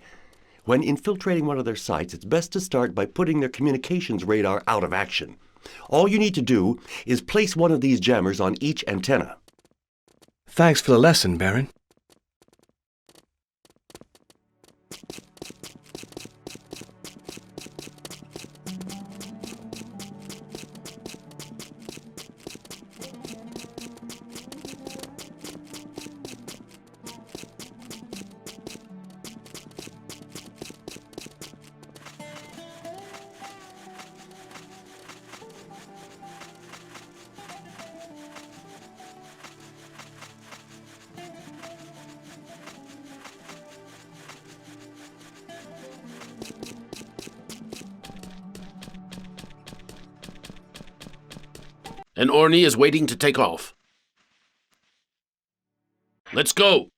When infiltrating one of their sites, it's best to start by putting their communications radar out of action. All you need to do is place one of these jammers on each antenna. Thanks for the lesson, Baron. And Orny is waiting to take off. Let's go!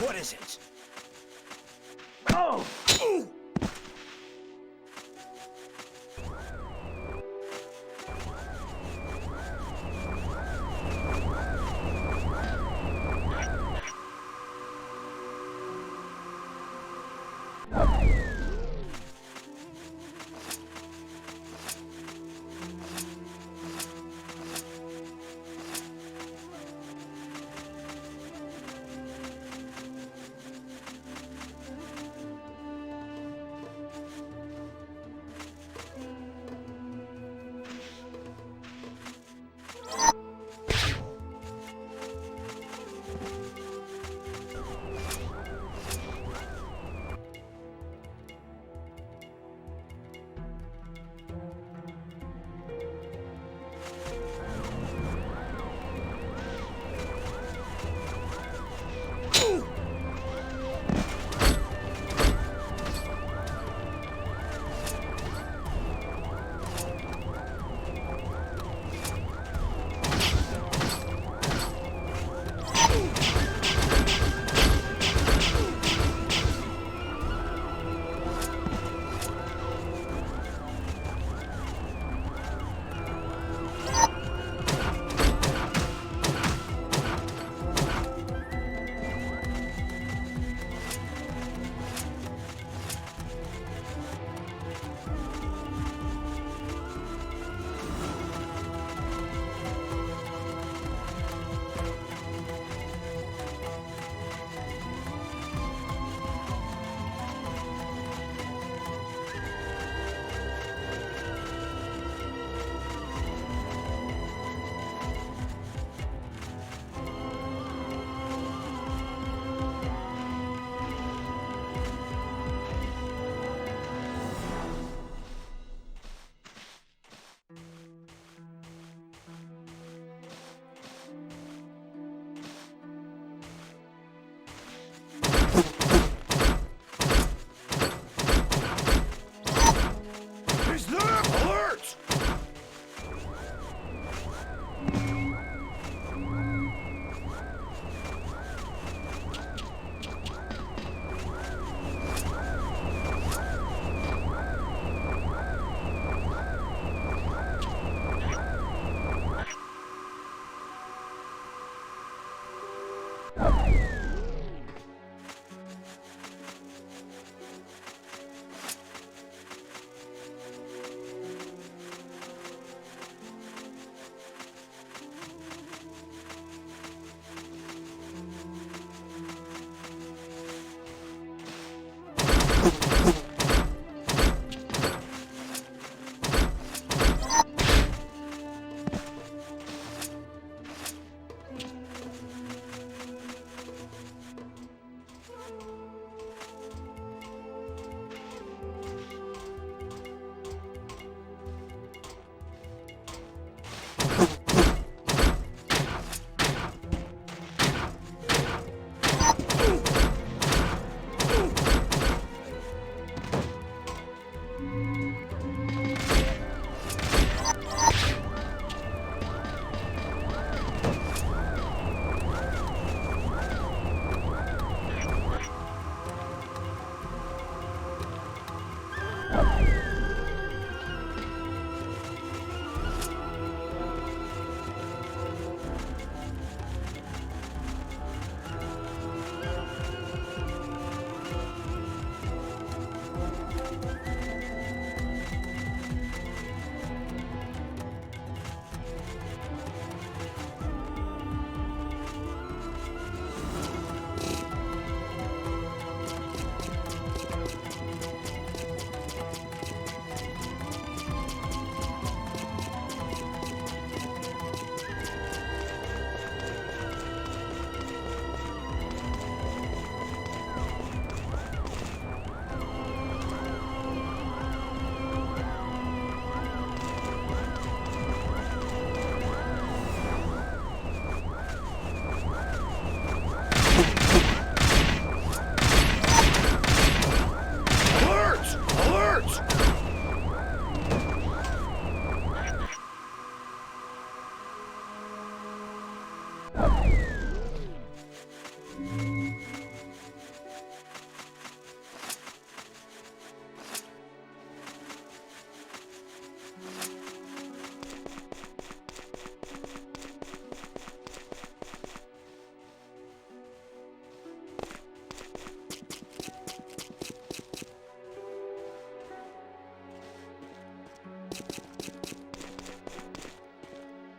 What is it? Oh!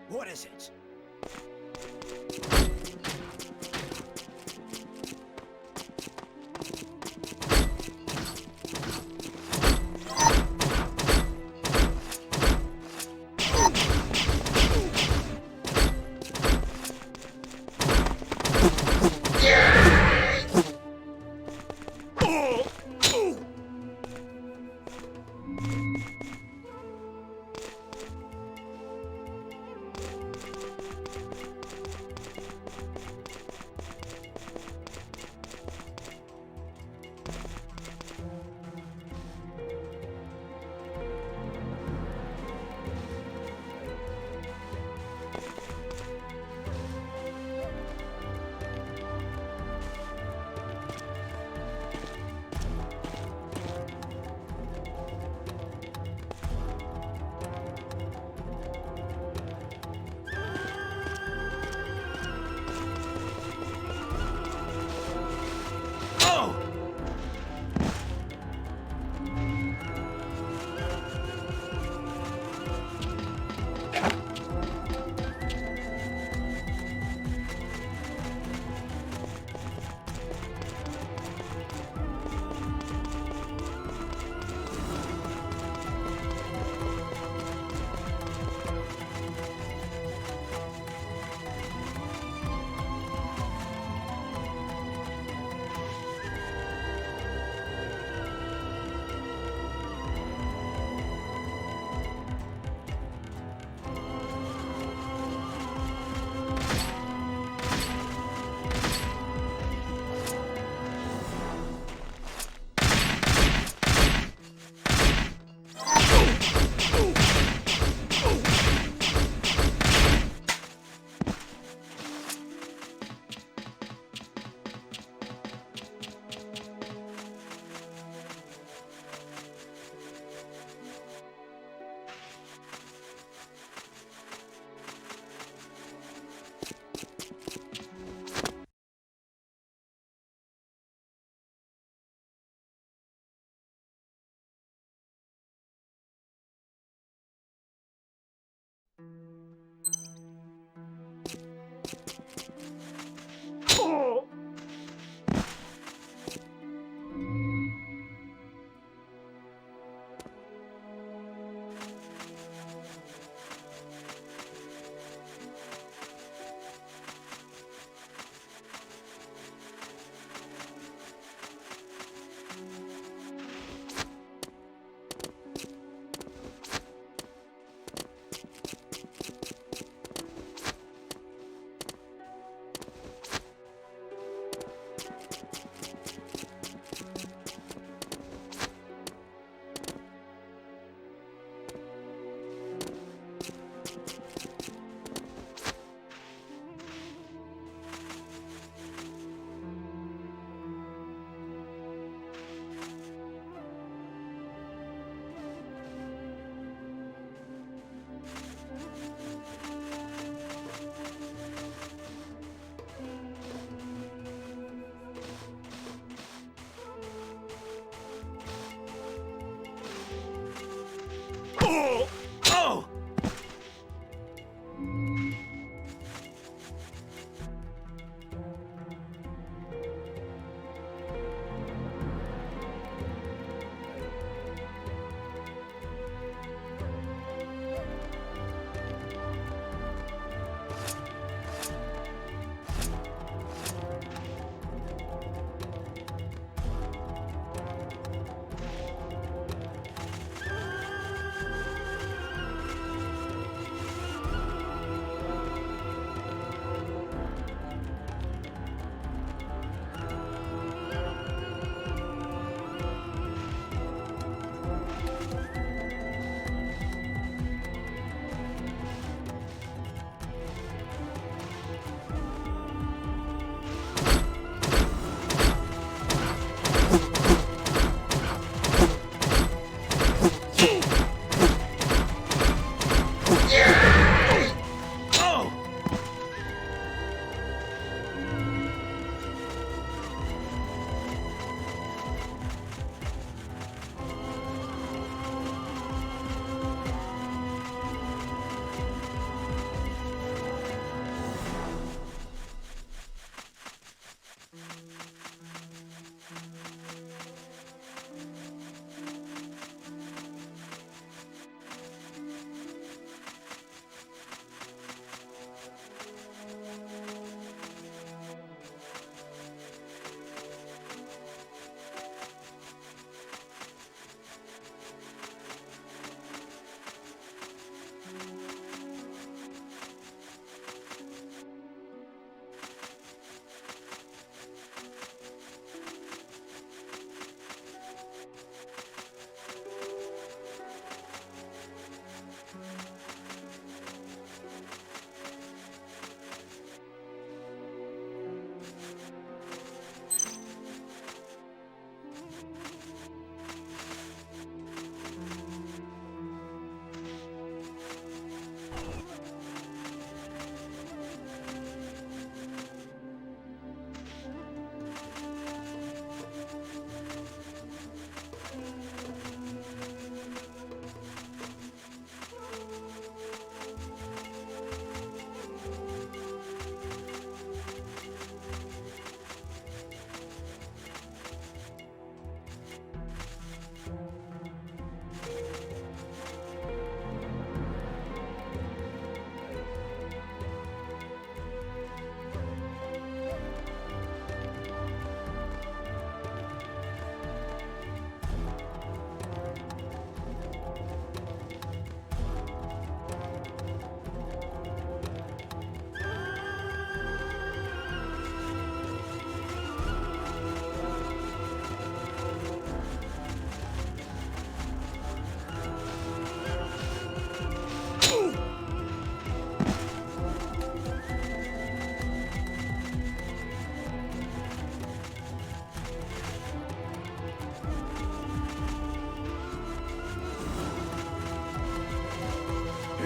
What is it?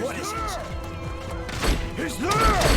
What is it? He's there!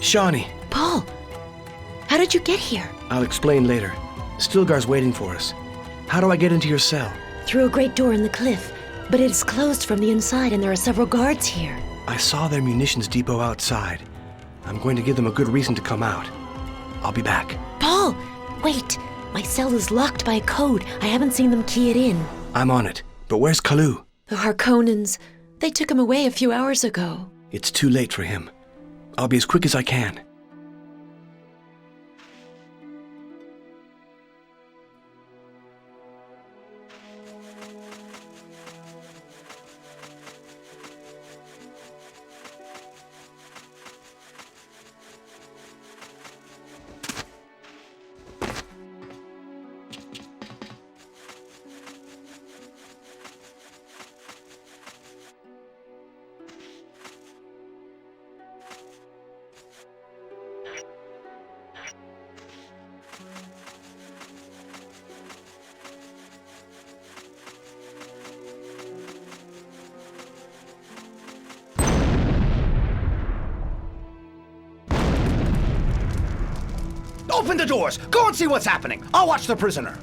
Chani! Paul! How did you get here? I'll explain later. Stilgar's waiting for us. How do I get into your cell? Through a great door in the cliff, but it is closed from the inside and there are several guards here. I saw their munitions depot outside. I'm going to give them a good reason to come out. I'll be back. Paul! Wait! My cell is locked by a code. I haven't seen them key it in. I'm on it. But where's Kalu? The Harkonnens. They took him away a few hours ago. It's too late for him. I'll be as quick as I can. Open the doors! Go and see what's happening! I'll watch the prisoner!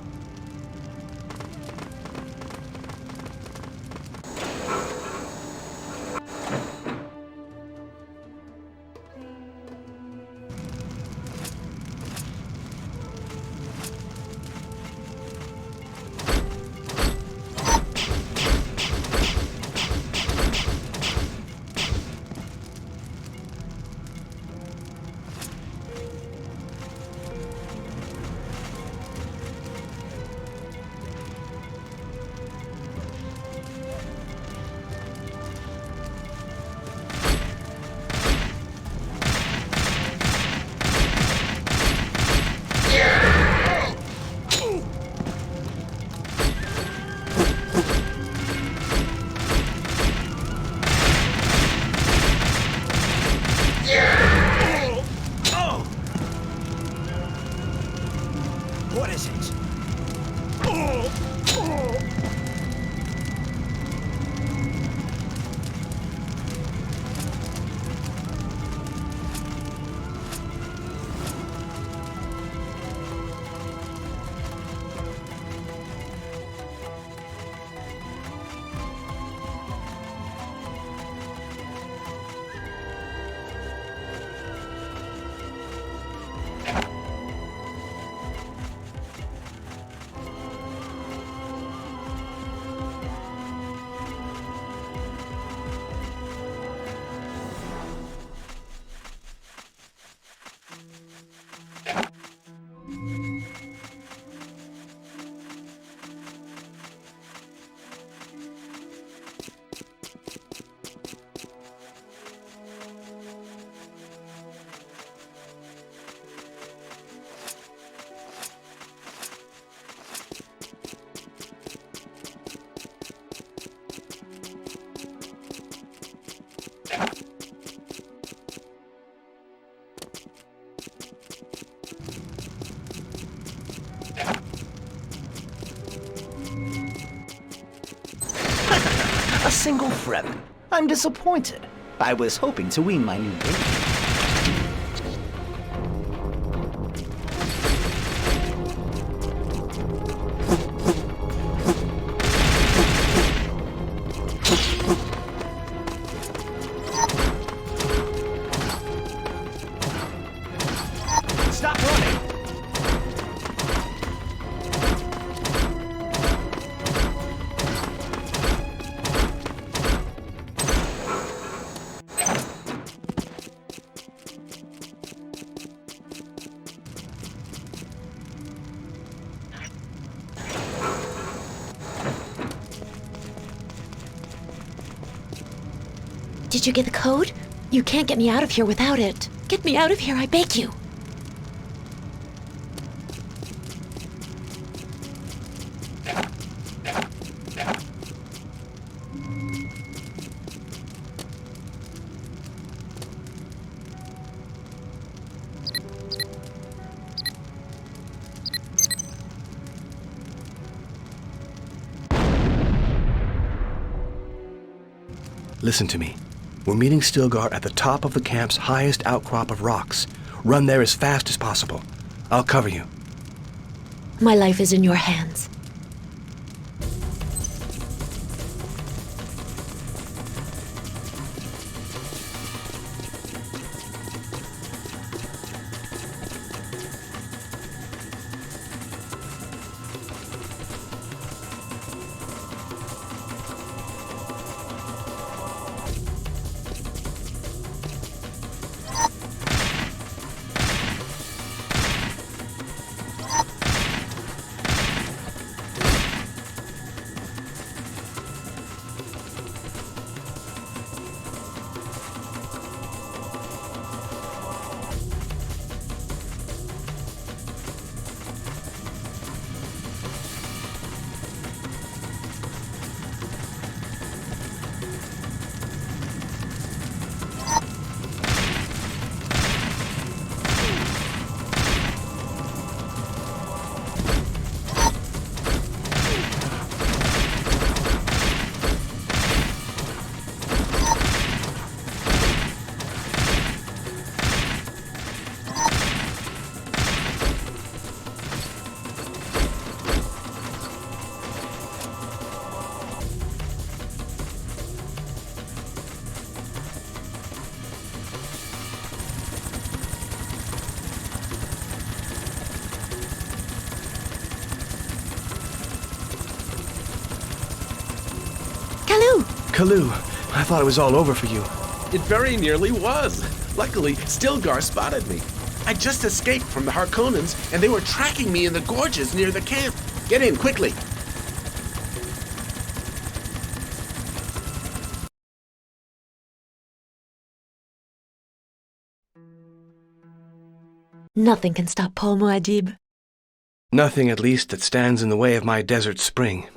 What is it? A single Fremen. I'm disappointed. I was hoping to wean my new baby. Stop running! Did you get the code? You can't get me out of here without it. Get me out of here, I beg you. Listen to me. We're meeting Stilgar at the top of the camp's highest outcrop of rocks. Run there as fast as possible. I'll cover you. My life is in your hands. Kalu, I thought it was all over for you. It very nearly was. Luckily, Stilgar spotted me. I just escaped from the Harkonnens, and they were tracking me in the gorges near the camp. Get in, quickly. Nothing can stop Paul Muad'Dib. Nothing, at least, that stands in the way of my desert spring.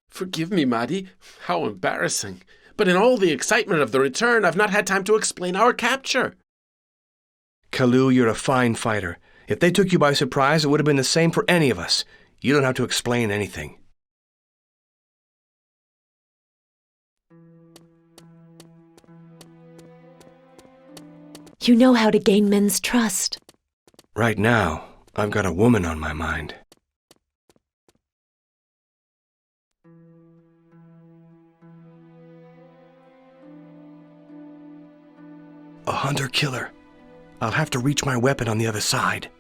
Forgive me, Mahdi. How embarrassing. But in all the excitement of the return, I've not had time to explain our capture. Kalu, you're a fine fighter. If they took you by surprise, it would have been the same for any of us. You don't have to explain anything. You know how to gain men's trust. Right now, I've got a woman on my mind. A hunter-killer. I'll have to reach my weapon on the other side.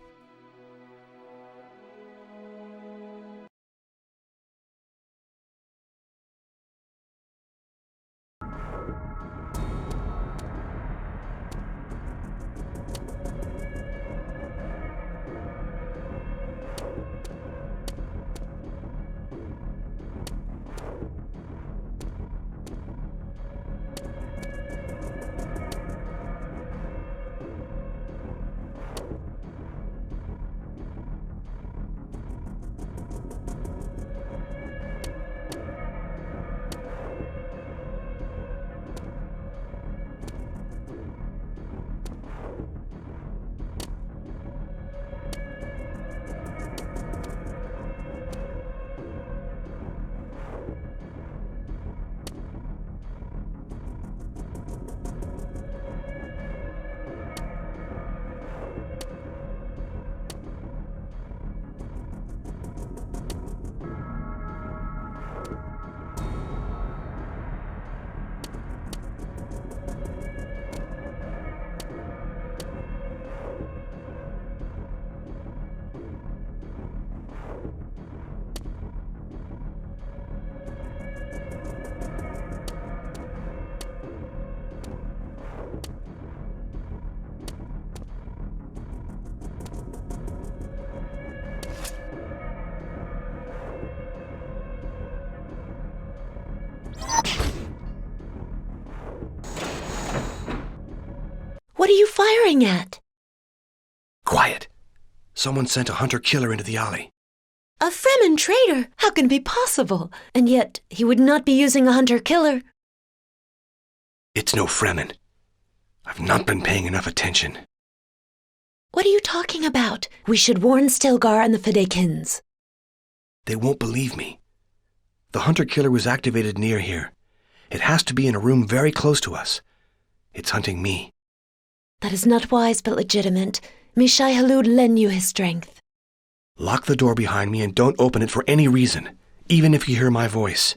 What are you firing at? Quiet. Someone sent a hunter-killer into the alley. A Fremen traitor? How can it be possible? And yet, he would not be using a hunter-killer. It's no Fremen. I've not been paying enough attention. What are you talking about? We should warn Stilgar and the Fedekins. They won't believe me. The hunter-killer was activated near here. It has to be in a room very close to us. It's hunting me. That is not wise but legitimate. May Shai-Hulud lend you his strength. Lock the door behind me and don't open it for any reason, even if you hear my voice.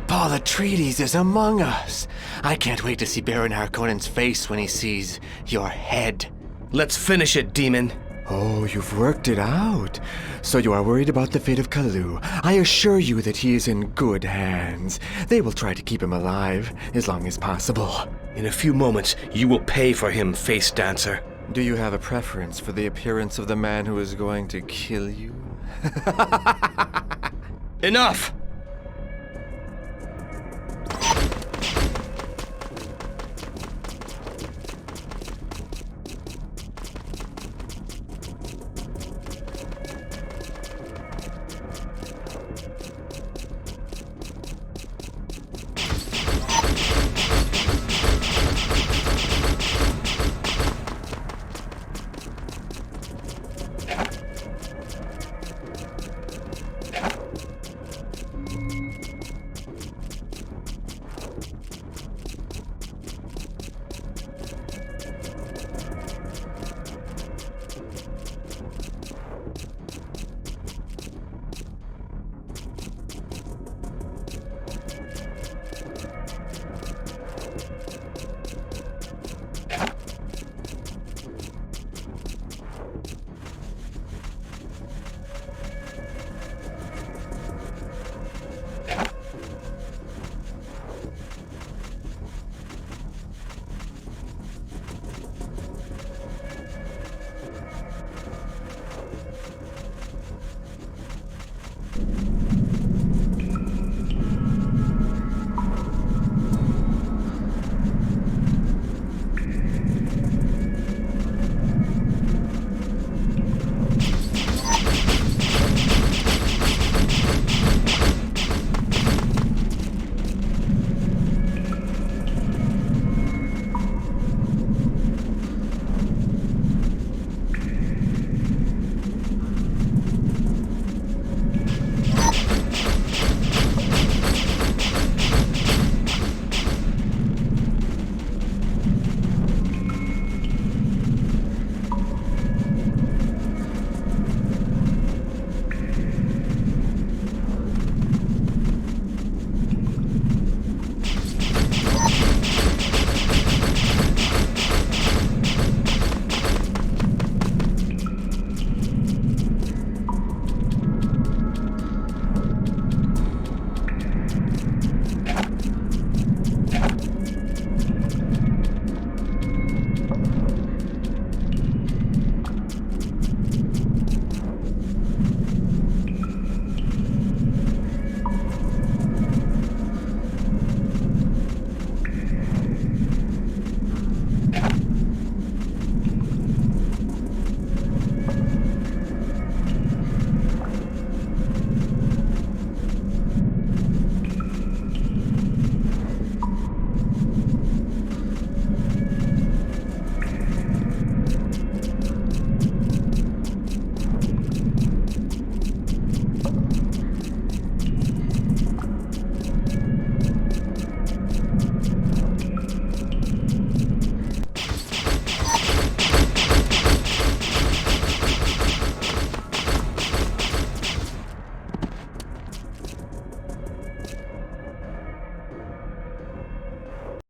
Paul Atreides is among us. I can't wait to see Baron Harkonnen's face when he sees your head. Let's finish it, demon. Oh, you've worked it out. So you are worried about the fate of Kalu. I assure you that he is in good hands. They will try to keep him alive as long as possible. In a few moments, you will pay for him, face dancer. Do you have a preference for the appearance of the man who is going to kill you? Enough!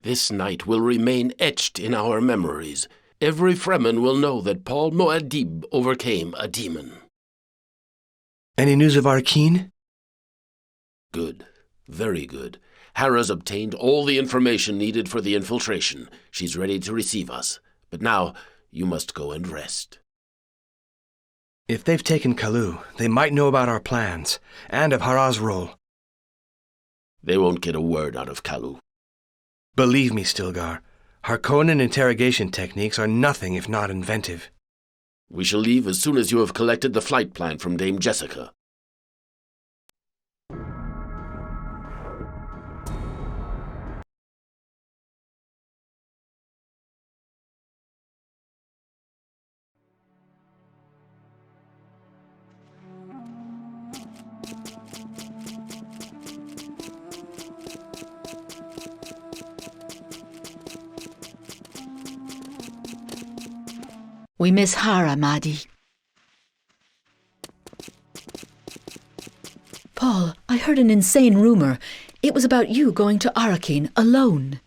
This night will remain etched in our memories. Every Fremen will know that Paul Muad'Dib overcame a demon. Any news of Arkeen? Good. Very good. Hera's obtained all the information needed for the infiltration. She's ready to receive us. But now, you must go and rest. If they've taken Kalu, they might know about our plans, and of Hara's role. They won't get a word out of Kalu. Believe me, Stilgar, Harkonnen interrogation techniques are nothing if not inventive. We shall leave as soon as you have collected the flight plan from Dame Jessica. We miss Hara, Mahdi. Paul, I heard an insane rumor. It was about you going to Arrakis alone.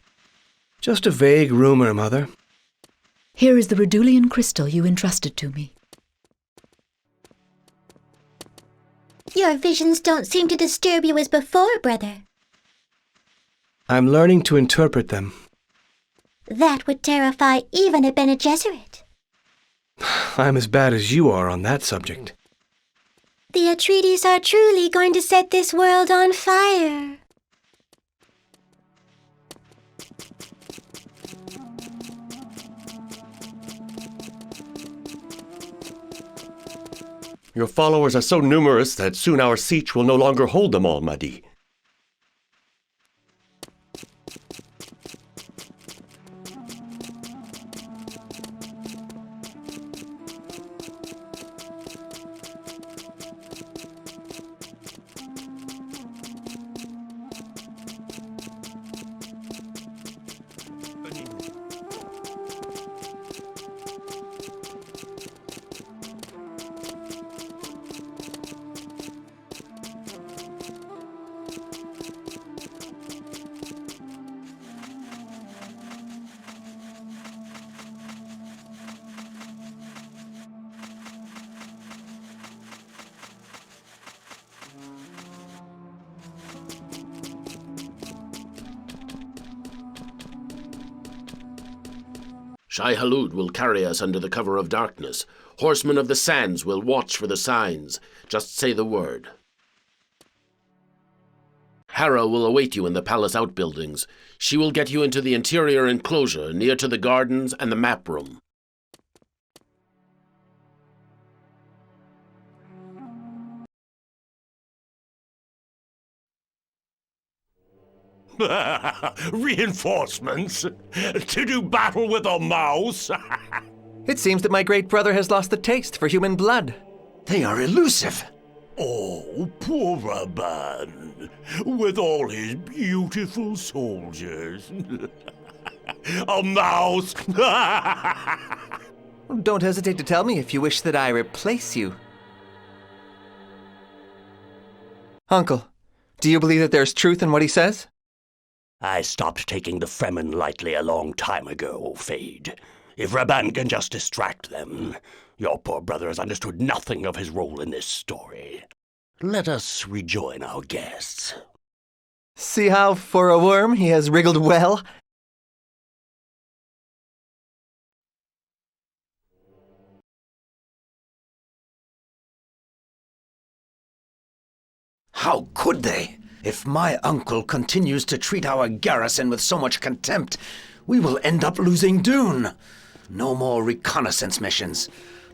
Just a vague rumor, Mother. Here is the Redulian crystal you entrusted to me. Your visions don't seem to disturb you as before, brother. I'm learning to interpret them. That would terrify even a Bene Gesserit. I'm as bad as you are on that subject. The Atreides are truly going to set this world on fire. Your followers are so numerous that soon our siege will no longer hold them all, Mahdi. Shai-Hulud will carry us under the cover of darkness. Horsemen of the Sands will watch for the signs. Just say the word. Hera will await you in the palace outbuildings. She will get you into the interior enclosure near to the gardens and the map room. Reinforcements? To do battle with a mouse? It seems that my great brother has lost the taste for human blood. They are elusive. Oh, poor Raban, with all his beautiful soldiers. A mouse! Don't hesitate to tell me if you wish that I replace you. Uncle, do you believe that there's truth in what he says? I stopped taking the Fremen lightly a long time ago, Fade. If Raban can just distract them, your poor brother has understood nothing of his role in this story. Let us rejoin our guests. See how, for a worm, he has wriggled well? How could they? If my uncle continues to treat our garrison with so much contempt, we will end up losing Dune. No more reconnaissance missions.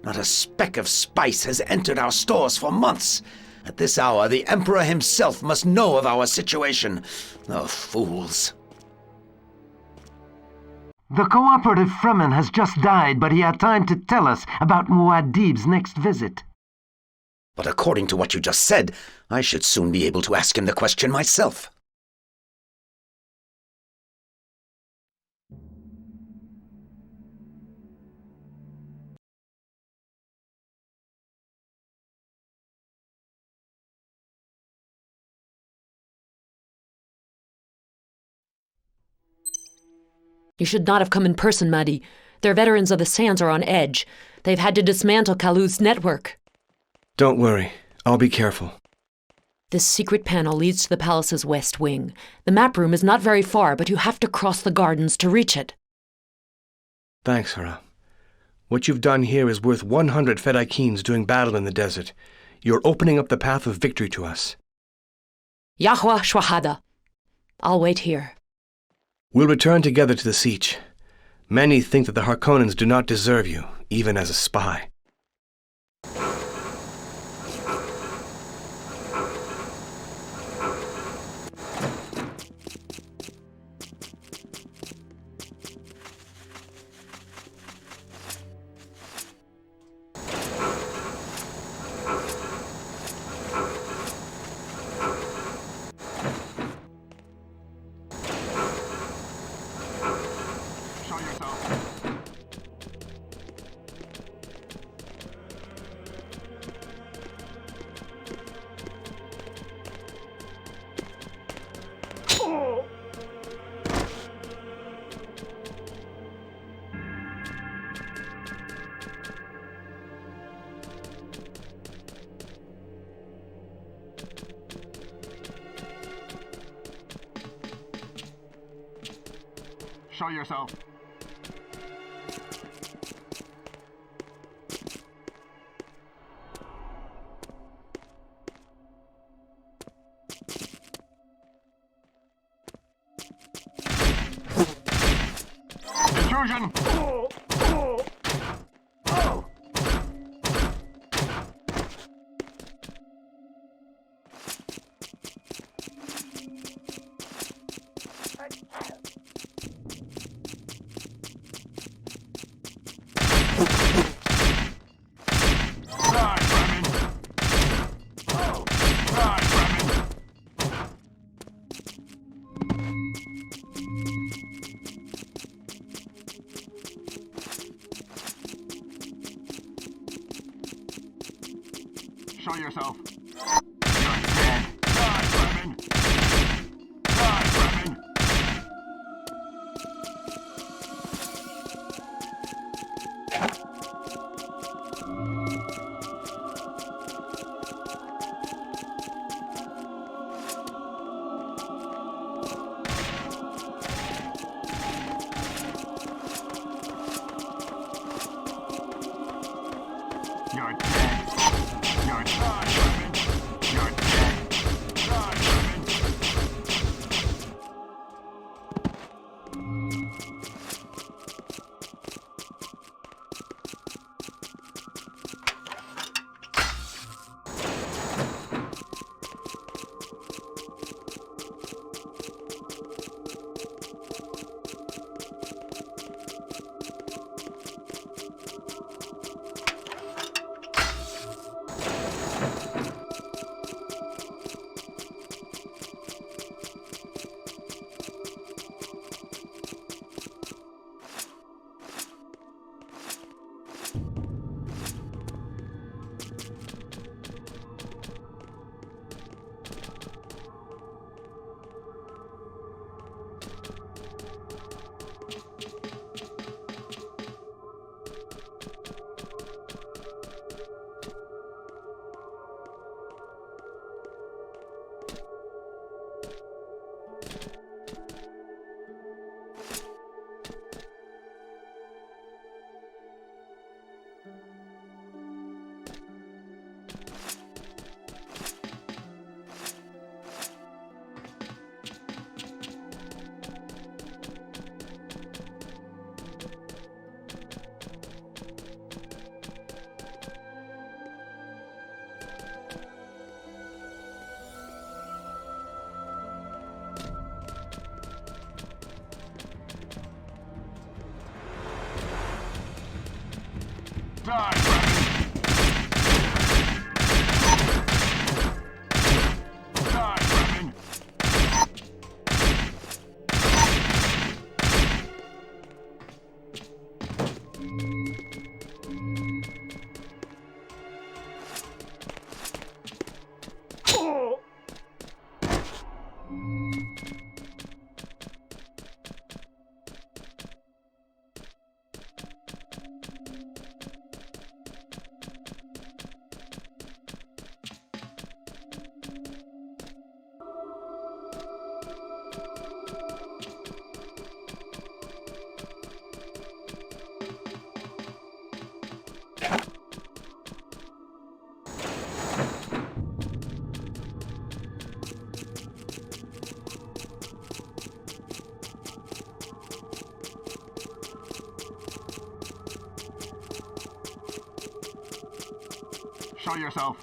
Not a speck of spice has entered our stores for months. At this hour, the Emperor himself must know of our situation. The fools. The cooperative Fremen has just died, but he had time to tell us about Muad'Dib's next visit. But according to what you just said, I should soon be able to ask him the question myself. You should not have come in person, Mahdi. Their veterans of the Sands are on edge. They've had to dismantle Kalud's network. Don't worry. I'll be careful. This secret panel leads to the palace's west wing. The map room is not very far, but you have to cross the gardens to reach it. Thanks, Hera. What you've done here is worth 100 Fedaykeens doing battle in the desert. You're opening up the path of victory to us. Yahwa Shwahada. I'll wait here. We'll return together to the siege. Many think that the Harkonnens do not deserve you, even as a spy. Show yourself. Intrusion! Show yourself. You're dead. Die, Fremen! Die, Fremen! You're dead. You're dead, Fremen. You're dead. Die, Fremen. Die, Fremen! Die, Fremen! Show yourself.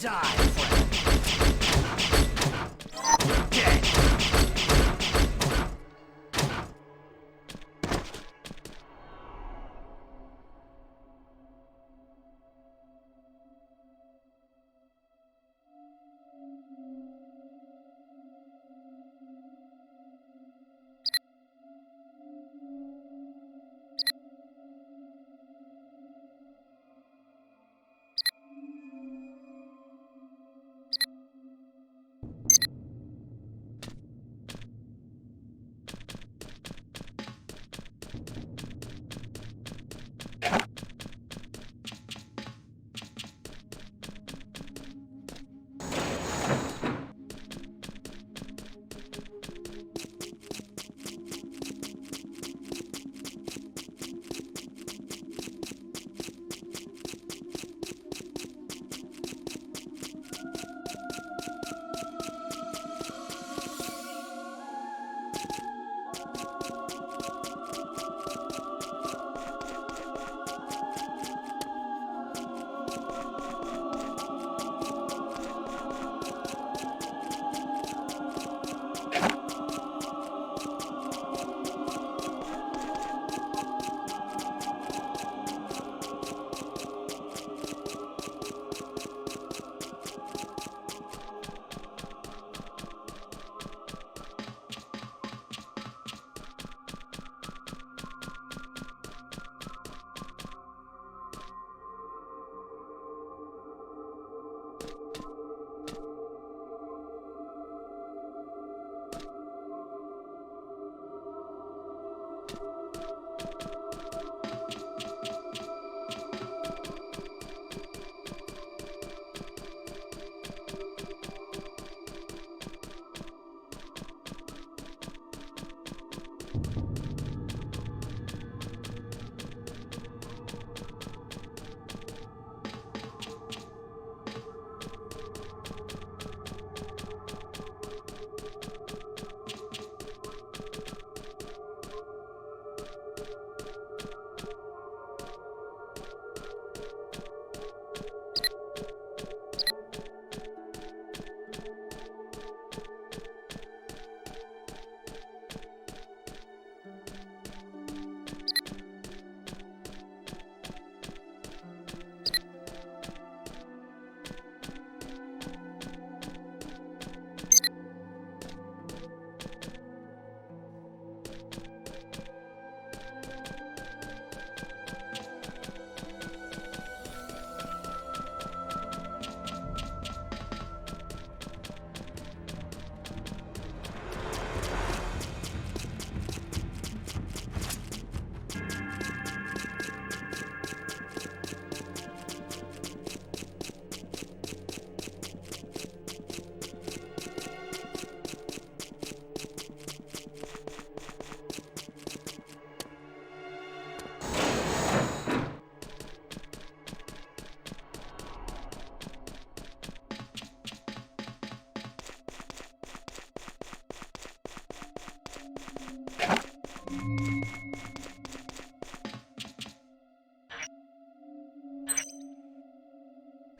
Die, friend. Dead.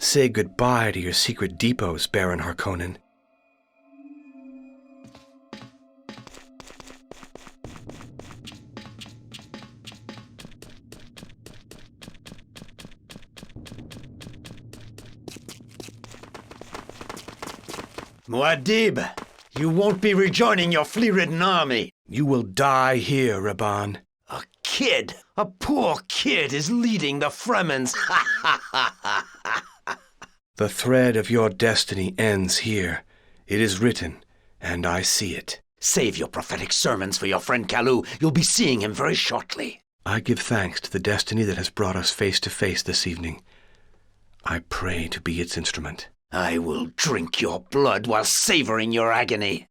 Say goodbye to your secret depots, Baron Harkonnen. Muad'Dib, you won't be rejoining your flea-ridden army. You will die here, Raban. A kid, a poor kid, is leading the Fremens. The thread of your destiny ends here. It is written, and I see it. Save your prophetic sermons for your friend Kalu. You'll be seeing him very shortly. I give thanks to the destiny that has brought us face to face this evening. I pray to be its instrument. I will drink your blood while savoring your agony.